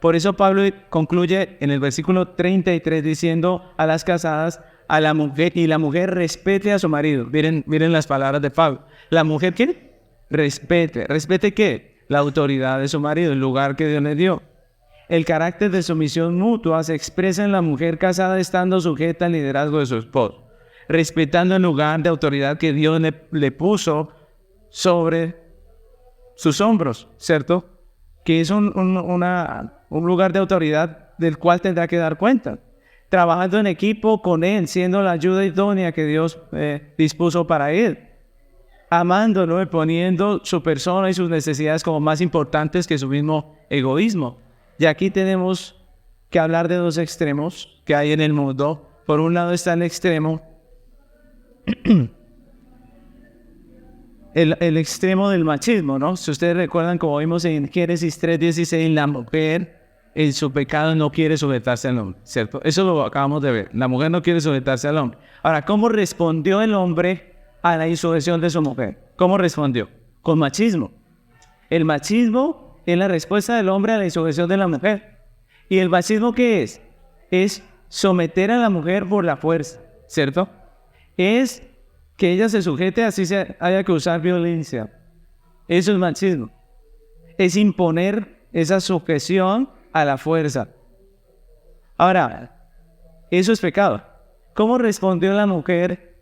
Por eso Pablo concluye en el versículo 33 diciendo a las casadas, a la mujer, y la mujer respete a su marido. Miren las palabras de Pablo. ¿La mujer qué? Respete. ¿Respete qué? La autoridad de su marido, el lugar que Dios le dio. El carácter de sumisión mutua se expresa en la mujer casada estando sujeta al liderazgo de su esposo, respetando el lugar de autoridad que Dios le puso sobre sus hombros, ¿cierto? Que es un lugar de autoridad del cual tendrá que dar cuenta. Trabajando en equipo con él, siendo la ayuda idónea que Dios dispuso para él. Amándolo y poniendo su persona y sus necesidades como más importantes que su mismo egoísmo. Y aquí tenemos que hablar de dos extremos que hay en el mundo. Por un lado está el extremo, el extremo del machismo, ¿no? Si ustedes recuerdan, como vimos en Génesis 3:16, la mujer en su pecado no quiere sujetarse al hombre, ¿cierto? Eso lo acabamos de ver. La mujer no quiere sujetarse al hombre. Ahora, ¿cómo respondió el hombre a la insujeción de su mujer? ¿Cómo respondió? Con machismo. El machismo es la respuesta del hombre a la insujeción de la mujer. ¿Y el machismo qué es? Es someter a la mujer por la fuerza, ¿cierto? Es que ella se sujete así haya que usar violencia. Eso es machismo. Es imponer esa sujeción a la fuerza. Ahora, eso es pecado. ¿Cómo respondió la mujer?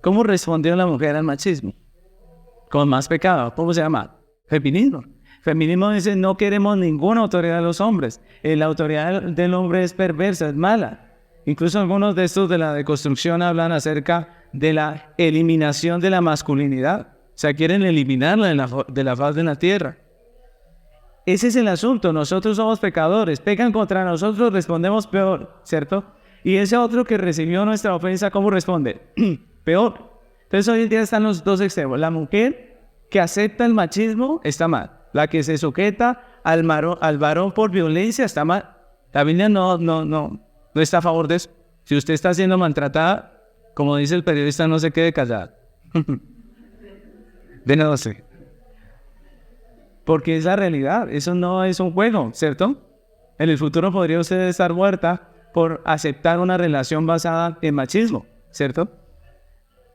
¿Cómo respondió la mujer al machismo? Con más pecado. ¿Cómo se llama? Feminismo. Feminismo dice, no queremos ninguna autoridad de los hombres. La autoridad del hombre es perversa, es mala. Incluso algunos de estos de la deconstrucción hablan acerca de la eliminación de la masculinidad. O sea, quieren eliminarla de la faz de la tierra. Ese es el asunto. Nosotros somos pecadores. Pecan contra nosotros, respondemos peor, ¿cierto? Y ese otro que recibió nuestra ofensa, ¿cómo responde? Peor. Entonces hoy en día están los dos extremos. La mujer que acepta el machismo está mal. La que se sujeta al varón por violencia está mal. La Biblia no está a favor de eso. Si usted está siendo maltratada, como dice el periodista, no se quede callada. De no sé. Porque es la realidad. Eso no es un juego, ¿cierto? En el futuro podría usted estar muerta por aceptar una relación basada en machismo, ¿cierto?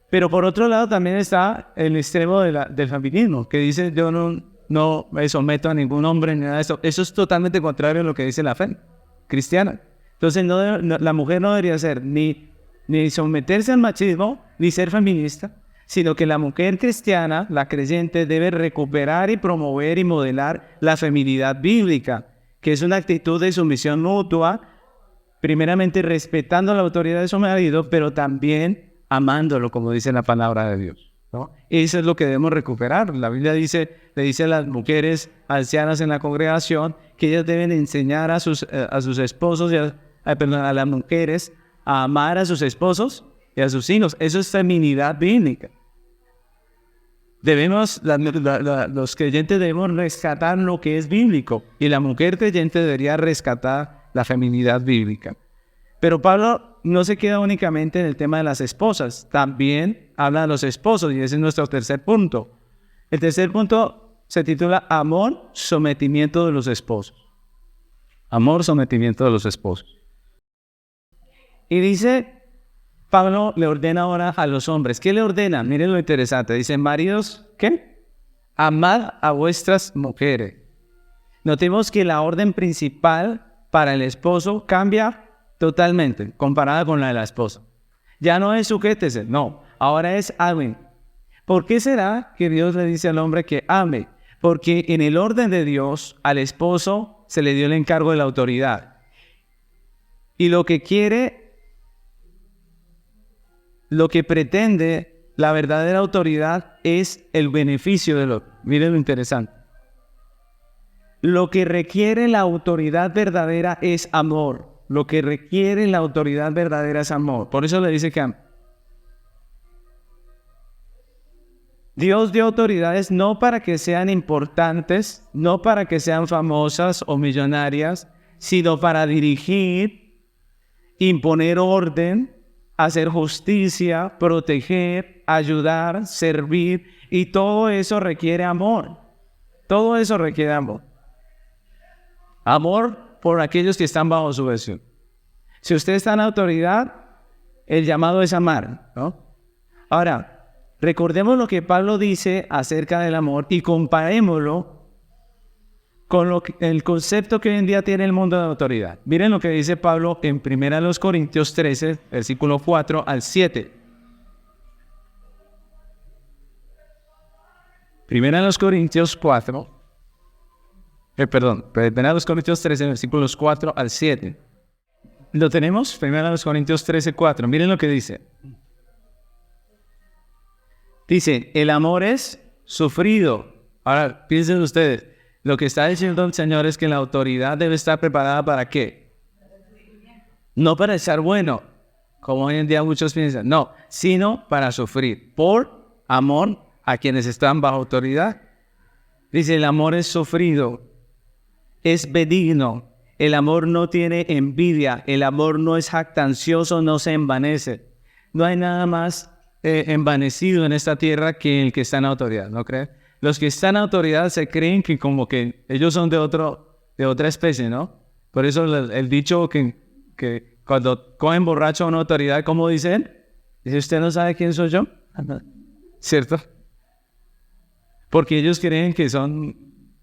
Pero por otro lado también está el extremo del feminismo, que dice yo no me someto a ningún hombre ni nada de eso. Eso es totalmente contrario a lo que dice la fe cristiana. Entonces la mujer no debería ser ni someterse al machismo, ni ser feminista, sino que la mujer cristiana, la creyente, debe recuperar y promover y modelar la feminidad bíblica, que es una actitud de sumisión mutua, primeramente respetando la autoridad de su marido, pero también amándolo, como dice la palabra de Dios. ¿no? Eso es lo que debemos recuperar. La Biblia le dice a las mujeres ancianas en la congregación que ellas deben enseñar a sus esposos a las mujeres a amar a sus esposos y a sus hijos. Eso es feminidad bíblica. Los creyentes debemos rescatar lo que es bíblico y la mujer creyente debería rescatar la feminidad bíblica. Pero Pablo no se queda únicamente en el tema de las esposas, también habla de los esposos y ese es nuestro tercer punto. El tercer punto se titula Amor, sometimiento de los esposos. Amor, sometimiento de los esposos. Y dice, Pablo le ordena ahora a los hombres. ¿Qué le ordena? Miren lo interesante. Dice, maridos, ¿qué? Amad a vuestras mujeres. Notemos que la orden principal para el esposo cambia totalmente comparada con la de la esposa. Ya no es sujétese, no. Ahora es amen. ¿Por qué será que Dios le dice al hombre que ame? Porque en el orden de Dios al esposo se le dio el encargo de la autoridad. Y lo que pretende la verdadera autoridad es el beneficio del otro. Miren lo interesante. Lo que requiere la autoridad verdadera es amor. Lo que requiere la autoridad verdadera es amor. Por eso le dice que ame. Dios dio autoridades no para que sean importantes, no para que sean famosas o millonarias, sino para dirigir, imponer orden, hacer justicia, proteger, ayudar, servir, y todo eso requiere amor. Todo eso requiere amor. Amor por aquellos que están bajo su versión. Si usted está en autoridad, el llamado es amar, ¿no? Ahora, recordemos lo que Pablo dice acerca del amor y comparémoslo con el concepto que hoy en día tiene el mundo de autoridad. Miren lo que dice Pablo en 1 Corintios 13, versículo 4 al 7. 1 Corintios 13, versículos 4 al 7. ¿Lo tenemos? 1 Corintios 13, 4. Miren lo que dice. Dice, el amor es sufrido. Ahora, piensen ustedes. Lo que está diciendo el Señor es que la autoridad debe estar preparada ¿para qué? No para estar bueno, como hoy en día muchos piensan. No, sino para sufrir. Por amor a quienes están bajo autoridad. Dice, el amor es sufrido. Es benigno. El amor no tiene envidia. El amor no es jactancioso, no se envanece. No hay nada más envanecido en esta tierra que el que está en autoridad, ¿no creen? Los que están en autoridad se creen que como que ellos son de otra especie, ¿no? Por eso el dicho que cuando cogen borracho a una autoridad, ¿cómo dicen? Dice, ¿usted no sabe quién soy yo? ¿Cierto? Porque ellos creen que son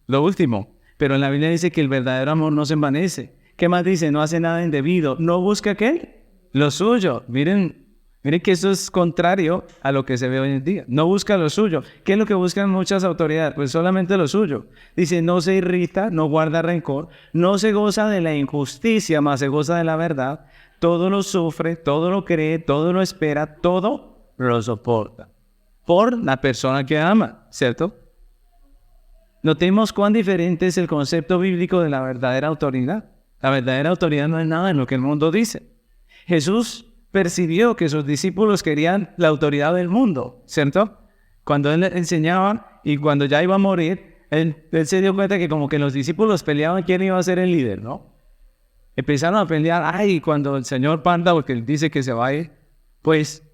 lo último. Pero en la Biblia dice que el verdadero amor no se envanece. ¿Qué más dice? No hace nada indebido. ¿No busca qué? Lo suyo. Miren que eso es contrario a lo que se ve hoy en día. No busca lo suyo. ¿Qué es lo que buscan muchas autoridades? Pues solamente lo suyo. Dice, no se irrita, no guarda rencor, no se goza de la injusticia, mas se goza de la verdad. Todo lo sufre, todo lo cree, todo lo espera, todo lo soporta. Por la persona que ama, ¿cierto? Notemos cuán diferente es el concepto bíblico de la verdadera autoridad. La verdadera autoridad no es nada en lo que el mundo dice. Jesús percibió que sus discípulos querían la autoridad del mundo, ¿cierto? Cuando él enseñaba y cuando ya iba a morir, él se dio cuenta que como que los discípulos peleaban quién iba a ser el líder, ¿no? Empezaron a pelear, cuando el Señor parta, porque él dice que se va a ir, pues,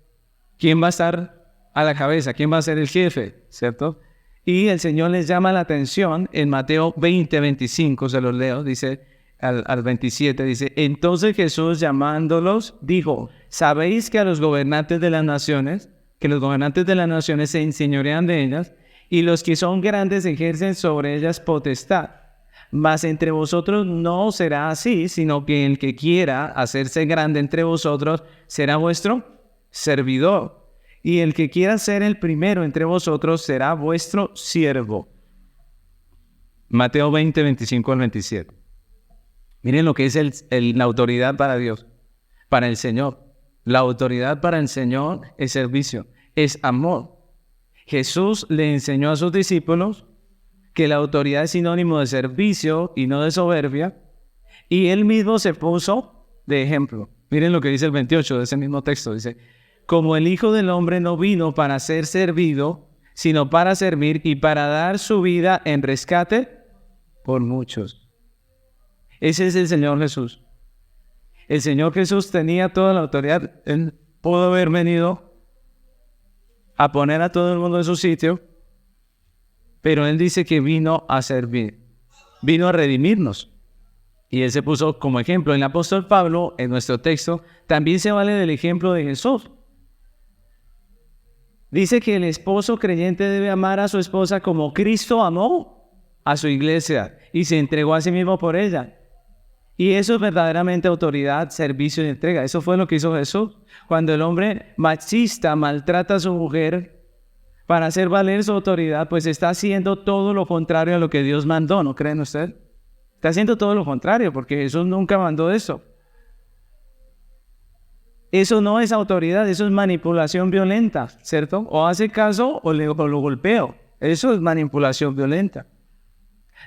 ¿quién va a estar a la cabeza? ¿Quién va a ser el jefe? ¿Cierto? Y el Señor les llama la atención en Mateo 20, 25, se los leo, dice al 27, dice, entonces Jesús llamándolos dijo, ¿sabéis que los gobernantes de las naciones se enseñorean de ellas y los que son grandes ejercen sobre ellas potestad? Mas entre vosotros no será así, sino que el que quiera hacerse grande entre vosotros será vuestro servidor. Y el que quiera ser el primero entre vosotros será vuestro siervo. Mateo 20, 25 al 27. Miren lo que es la autoridad para Dios, para el Señor. La autoridad para el Señor es servicio, es amor. Jesús le enseñó a sus discípulos que la autoridad es sinónimo de servicio y no de soberbia, y él mismo se puso de ejemplo. Miren lo que dice el 28 de ese mismo texto. Dice, como el Hijo del Hombre no vino para ser servido, sino para servir y para dar su vida en rescate por muchos. Ese es el Señor Jesús. El Señor Jesús tenía toda la autoridad. Él pudo haber venido a poner a todo el mundo en su sitio, pero Él dice que vino a servir, vino a redimirnos. Y Él se puso como ejemplo. El apóstol Pablo, en nuestro texto, también se vale del ejemplo de Jesús. Dice que el esposo creyente debe amar a su esposa como Cristo amó a su iglesia y se entregó a sí mismo por ella. Y eso es verdaderamente autoridad, servicio y entrega. Eso fue lo que hizo Jesús. Cuando el hombre machista maltrata a su mujer para hacer valer su autoridad, pues está haciendo todo lo contrario a lo que Dios mandó, ¿no creen ustedes? Está haciendo todo lo contrario, porque Jesús nunca mandó eso. Eso no es autoridad, eso es manipulación violenta, ¿cierto? O hace caso o lo golpeo. Eso es manipulación violenta.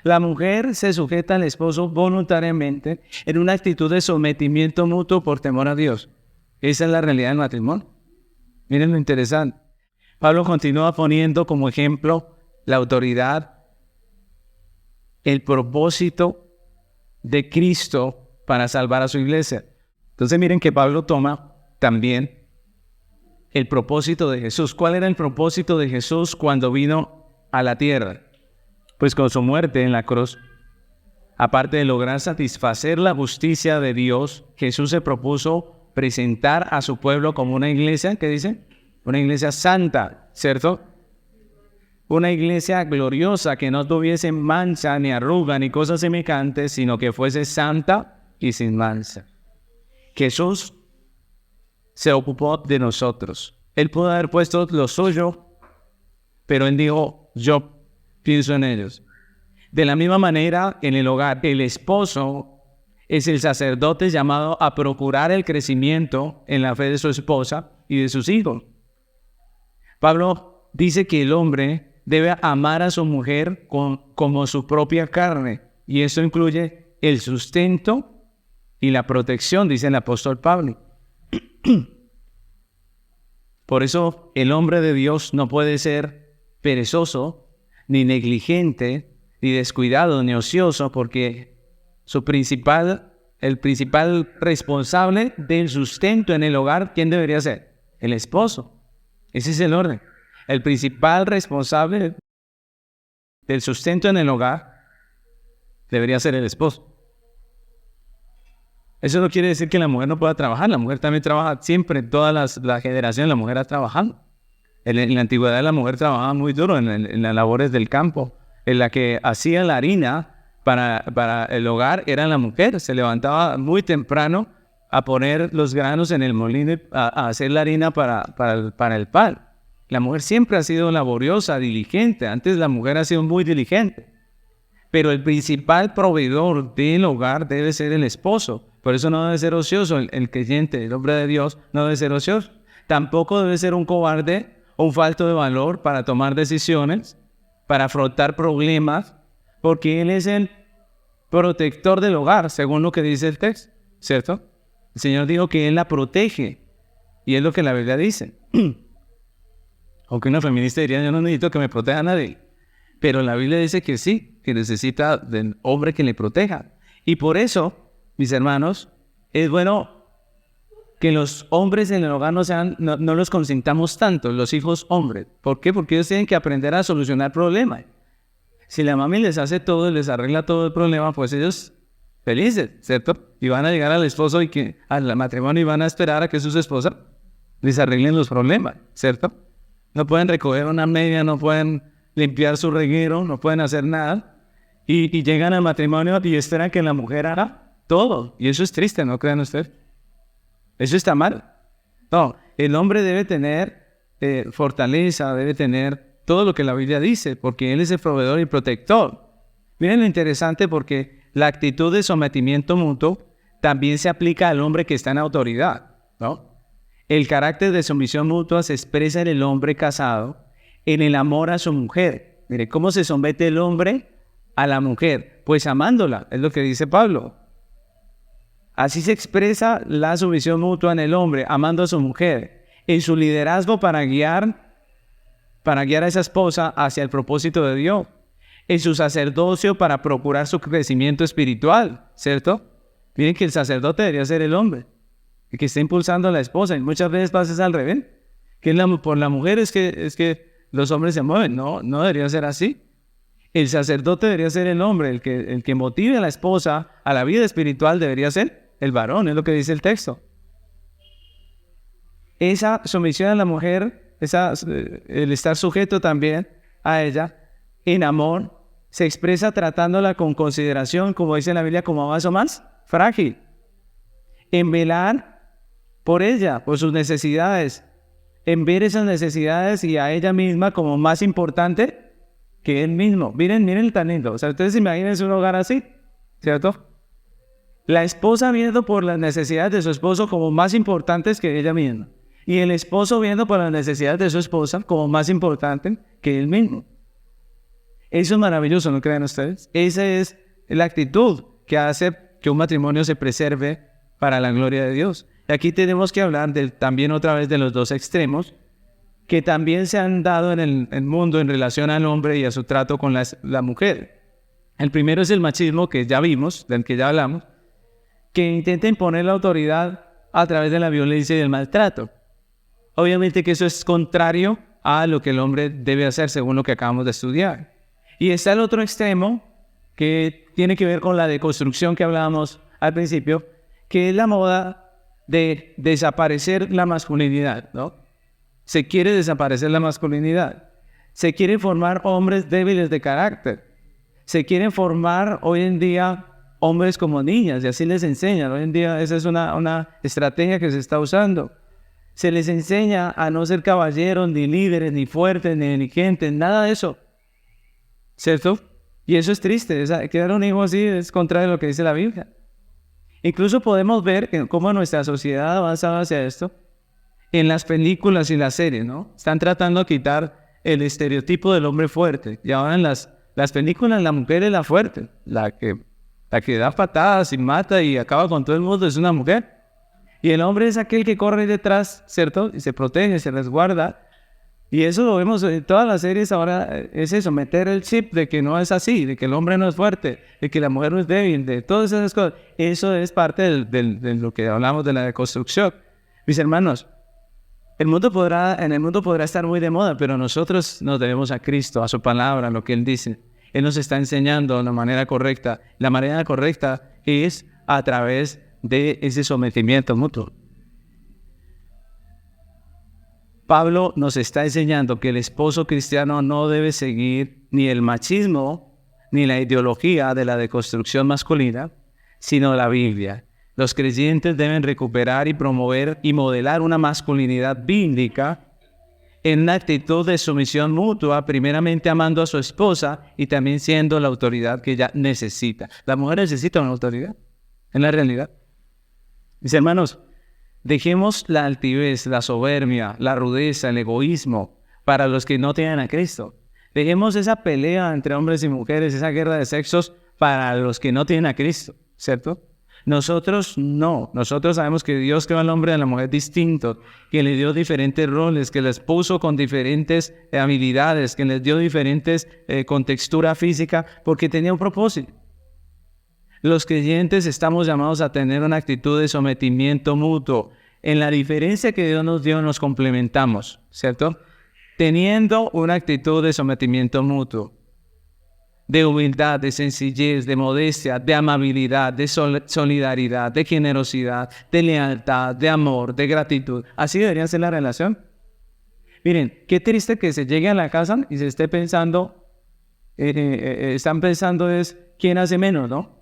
La mujer se sujeta al esposo voluntariamente en una actitud de sometimiento mutuo por temor a Dios. Esa es la realidad del matrimonio. Miren lo interesante. Pablo continúa poniendo como ejemplo la autoridad, el propósito de Cristo para salvar a su iglesia. Entonces miren que Pablo toma también el propósito de Jesús. ¿Cuál era el propósito de Jesús cuando vino a la tierra? Pues con su muerte en la cruz, aparte de lograr satisfacer la justicia de Dios, Jesús se propuso presentar a su pueblo como una iglesia, ¿qué dice? Una iglesia santa, ¿cierto? Una iglesia gloriosa que no tuviese mancha, ni arruga, ni cosas semejantes, sino que fuese santa y sin mancha. Jesús se ocupó de nosotros. Él pudo haber puesto lo suyo, pero Él dijo, yo pienso en ellos. De la misma manera, en el hogar, el esposo es el sacerdote llamado a procurar el crecimiento en la fe de su esposa y de sus hijos. Pablo dice que el hombre debe amar a su mujer como su propia carne, y eso incluye el sustento y la protección, dice el apóstol Pablo. Por eso el hombre de Dios no puede ser perezoso, ni negligente, ni descuidado, ni ocioso, porque el principal responsable del sustento en el hogar, ¿quién debería ser? El esposo. Ese es el orden. El principal responsable del sustento en el hogar debería ser el esposo. Eso no quiere decir que la mujer no pueda trabajar. La mujer también trabaja siempre, en todas las generaciones la mujer ha trabajado. En la antigüedad la mujer trabajaba muy duro en las labores del campo. En la que hacía la harina para el hogar era la mujer. Se levantaba muy temprano a poner los granos en el molino, a hacer la harina para el pan. La mujer siempre ha sido laboriosa, diligente. Antes la mujer ha sido muy diligente. Pero el principal proveedor del hogar debe ser el esposo. Por eso no debe ser ocioso el creyente, el hombre de Dios no debe ser ocioso. Tampoco debe ser un cobarde o un falto de valor para tomar decisiones, para afrontar problemas, porque él es el protector del hogar, según lo que dice el texto, ¿cierto? El Señor dijo que Él la protege, y es lo que la Biblia dice. Aunque una feminista diría, yo no necesito que me proteja a nadie. Pero la Biblia dice que sí, que necesita del hombre que le proteja. Y por eso, mis hermanos, es bueno que los hombres en el hogar no los consintamos tanto, los hijos hombres. ¿Por qué? Porque ellos tienen que aprender a solucionar problemas. Si la mami les hace todo, les arregla todo el problema, pues ellos felices, ¿cierto? Y van a llegar al esposo al matrimonio y van a esperar a que sus esposas les arreglen los problemas, ¿cierto? No pueden recoger una media, no pueden limpiar su reguero, no pueden hacer nada. Y llegan al matrimonio y esperan que la mujer haga todo. Y eso es triste, ¿no crean ustedes? Eso está mal. No, el hombre debe tener fortaleza, debe tener todo lo que la Biblia dice, porque Él es el proveedor y protector. Miren lo interesante, porque la actitud de sometimiento mutuo también se aplica al hombre que está en autoridad, ¿no? El carácter de sumisión mutua se expresa en el hombre casado, en el amor a su mujer. Mire, ¿cómo se somete el hombre a la mujer? Pues amándola, es lo que dice Pablo. Así se expresa la sumisión mutua en el hombre, amando a su mujer, en su liderazgo para guiar a esa esposa hacia el propósito de Dios, en su sacerdocio para procurar su crecimiento espiritual, ¿cierto? Miren que el sacerdote debería ser el hombre, el que está impulsando a la esposa, y muchas veces pasa al revés, que por la mujer es que los hombres se mueven. No debería ser así. El sacerdote debería ser el hombre, el que motive a la esposa a la vida espiritual debería ser el varón, es lo que dice el texto. Esa sumisión a la mujer, el estar sujeto también a ella en amor, se expresa tratándola con consideración, como dice la Biblia, como vaso más frágil. En velar por ella, por sus necesidades, en ver esas necesidades y a ella misma como más importante que él mismo. Miren el tan lindo. O sea, ustedes imagínense un hogar así, ¿cierto? La esposa viendo por las necesidades de su esposo como más importantes que ella misma. Y el esposo viendo por las necesidades de su esposa como más importante que él mismo. Eso es maravilloso, ¿no creen ustedes? Esa es la actitud que hace que un matrimonio se preserve para la gloria de Dios. Y aquí tenemos que hablar también otra vez de los dos extremos que también se han dado en el mundo en relación al hombre y a su trato con la mujer. El primero es el machismo, que ya vimos, del que ya hablamos, que intenta imponer la autoridad a través de la violencia y del maltrato. Obviamente que eso es contrario a lo que el hombre debe hacer según lo que acabamos de estudiar. Y está el otro extremo que tiene que ver con la deconstrucción que hablábamos al principio, que es la moda de desaparecer la masculinidad, ¿no? Se quiere desaparecer la masculinidad. Se quieren formar hombres débiles de carácter. Se quieren formar hoy en día hombres como niñas, y así les enseñan. Hoy en día esa es una estrategia que se está usando. Se les enseña a no ser caballeros, ni líderes, ni fuertes, ni inteligentes, nada de eso. ¿Cierto? Y eso es triste. Crear un hijo así es contrario a lo que dice la Biblia. Incluso podemos ver cómo nuestra sociedad ha avanzado hacia esto en las películas y las series, ¿no? Están tratando de quitar el estereotipo del hombre fuerte. Y ahora en las películas la mujer es la fuerte, la que da patadas y mata y acaba con todo el mundo, es una mujer. Y el hombre es aquel que corre detrás, ¿cierto? Y se protege, se resguarda. Y eso lo vemos en todas las series ahora, es eso, meter el chip de que no es así, de que el hombre no es fuerte, de que la mujer no es débil, de todas esas cosas. Eso es parte de lo que hablamos de la deconstrucción. Mis hermanos, en el mundo podrá estar muy de moda, pero nosotros nos debemos a Cristo, a su palabra, a lo que Él dice. Él nos está enseñando la manera correcta. La manera correcta es a través de ese sometimiento mutuo. Pablo nos está enseñando que el esposo cristiano no debe seguir ni el machismo ni la ideología de la deconstrucción masculina, sino la Biblia. Los creyentes deben recuperar y promover y modelar una masculinidad bíblica en una actitud de sumisión mutua, primeramente amando a su esposa y también siendo la autoridad que ella necesita. La mujer necesita una autoridad, en la realidad. Mis hermanos, dejemos la altivez, la soberbia, la rudeza, el egoísmo para los que no tienen a Cristo. Dejemos esa pelea entre hombres y mujeres, esa guerra de sexos para los que no tienen a Cristo, ¿cierto? Nosotros no. Nosotros sabemos que Dios creó al hombre y a la mujer distintos, que le dio diferentes roles, que les puso con diferentes habilidades, que les dio diferentes contextura física, porque tenía un propósito. Los creyentes estamos llamados a tener una actitud de sometimiento mutuo. En la diferencia que Dios nos dio, nos complementamos, ¿cierto? Teniendo una actitud de sometimiento mutuo, de humildad, de sencillez, de modestia, de amabilidad, de solidaridad, de generosidad, de lealtad, de amor, de gratitud. Así debería ser la relación. Miren, qué triste que se llegue a la casa y se esté pensando, están pensando es quién hace menos, ¿no?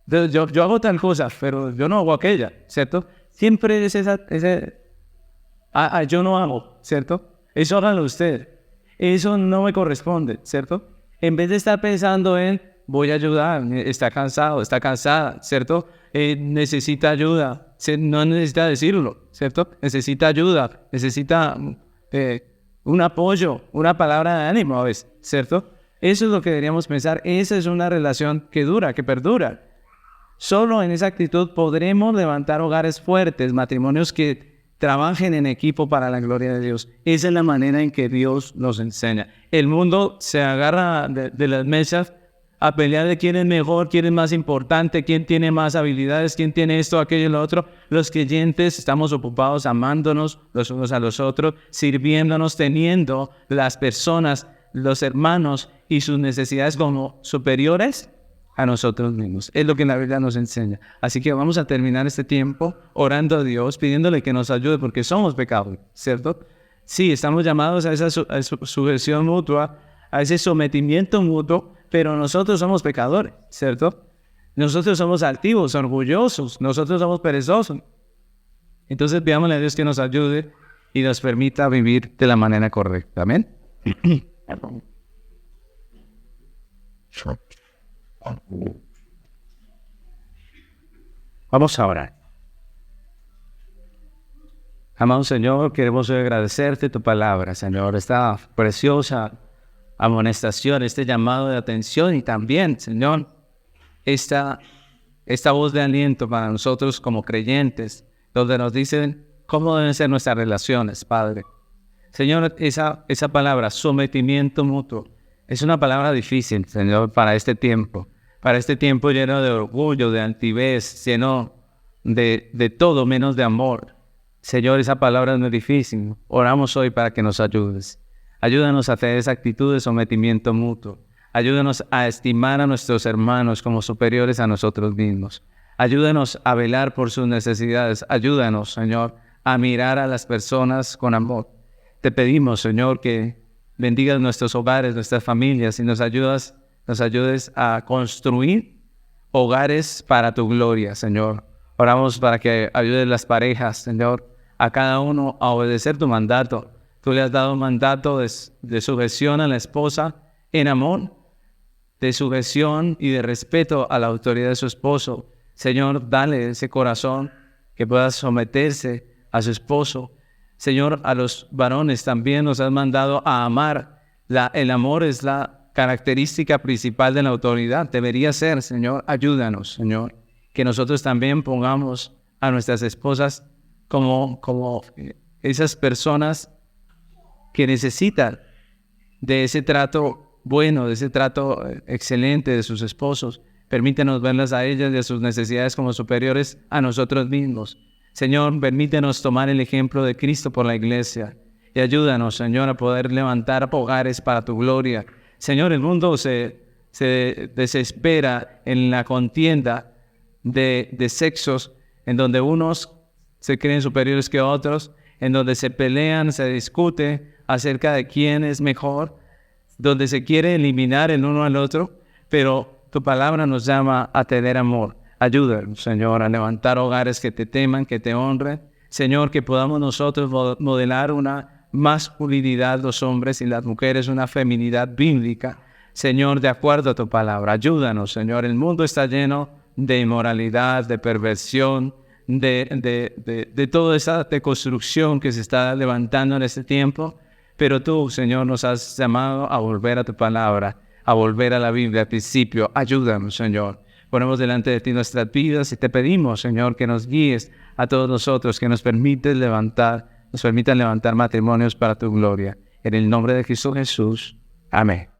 Yo hago tal cosa, pero yo no hago aquella, ¿cierto? Siempre es yo no hago, ¿cierto? Eso hágalo usted. Eso no me corresponde, ¿cierto? En vez de estar pensando en, voy a ayudar, está cansado, está cansada, ¿cierto? Necesita ayuda, no necesita decirlo, ¿cierto? Necesita ayuda, necesita un apoyo, una palabra de ánimo a veces, ¿cierto? Eso es lo que deberíamos pensar. Esa es una relación que dura, que perdura. Solo en esa actitud podremos levantar hogares fuertes, matrimonios que trabajen en equipo para la gloria de Dios. Esa es la manera en que Dios nos enseña. El mundo se agarra de las mesas a pelear de quién es mejor, quién es más importante, quién tiene más habilidades, quién tiene esto, aquello y lo otro. Los creyentes estamos ocupados amándonos los unos a los otros, sirviéndonos, teniendo las personas, los hermanos y sus necesidades como superiores a nosotros mismos. Es lo que la Biblia nos enseña. Así que vamos a terminar este tiempo orando a Dios, pidiéndole que nos ayude porque somos pecadores, ¿cierto? Sí, estamos llamados a esa sujeción mutua, a ese sometimiento mutuo, pero nosotros somos pecadores, ¿cierto? Nosotros somos altivos, orgullosos, nosotros somos perezosos. Entonces pidámosle a Dios que nos ayude y nos permita vivir de la manera correcta. Amén. Vamos a orar. Amado Señor, queremos agradecerte tu palabra, Señor, esta preciosa amonestación, este llamado de atención y también, Señor, esta voz de aliento para nosotros como creyentes, donde nos dicen cómo deben ser nuestras relaciones, Padre. Señor, esa palabra, sometimiento mutuo, es una palabra difícil, Señor, para este tiempo lleno de orgullo, de altivez, lleno de todo menos de amor. Señor, esa palabra es muy difícil. Oramos hoy para que nos ayudes. Ayúdanos a tener esa actitud de sometimiento mutuo. Ayúdanos a estimar a nuestros hermanos como superiores a nosotros mismos. Ayúdanos a velar por sus necesidades. Ayúdanos, Señor, a mirar a las personas con amor. Te pedimos, Señor, que bendigas nuestros hogares, nuestras familias y nos ayudes a construir hogares para tu gloria, Señor. Oramos para que ayudes las parejas, Señor, a cada uno a obedecer tu mandato. Tú le has dado un mandato de sujeción a la esposa en amor, de sujeción y de respeto a la autoridad de su esposo. Señor, dale ese corazón que pueda someterse a su esposo. Señor, a los varones también nos has mandado a amar. El amor es la característica principal de la autoridad. Debería ser, Señor, ayúdanos, Señor, que nosotros también pongamos a nuestras esposas como esas personas que necesitan de ese trato bueno, de ese trato excelente de sus esposos. Permítenos verlas a ellas y a sus necesidades como superiores a nosotros mismos. Señor, permítenos tomar el ejemplo de Cristo por la iglesia y ayúdanos, Señor, a poder levantar hogares para tu gloria. Señor, el mundo se desespera en la contienda de sexos, en donde unos se creen superiores que otros, en donde se pelean, se discute acerca de quién es mejor, donde se quiere eliminar el uno al otro, pero tu palabra nos llama a tener amor. Ayúdanos, Señor, a levantar hogares que te teman, que te honren. Señor, que podamos nosotros modelar una masculinidad, los hombres y las mujeres, una feminidad bíblica. Señor, de acuerdo a tu palabra, ayúdanos, Señor. El mundo está lleno de inmoralidad, de perversión, de toda esa deconstrucción que se está levantando en este tiempo. Pero tú, Señor, nos has llamado a volver a tu palabra, a volver a la Biblia al principio. Ayúdanos, Señor. Ponemos delante de ti nuestras vidas y te pedimos, Señor, que nos guíes a todos nosotros, que nos permitan levantar matrimonios para tu gloria. En el nombre de Cristo Jesús. Amén.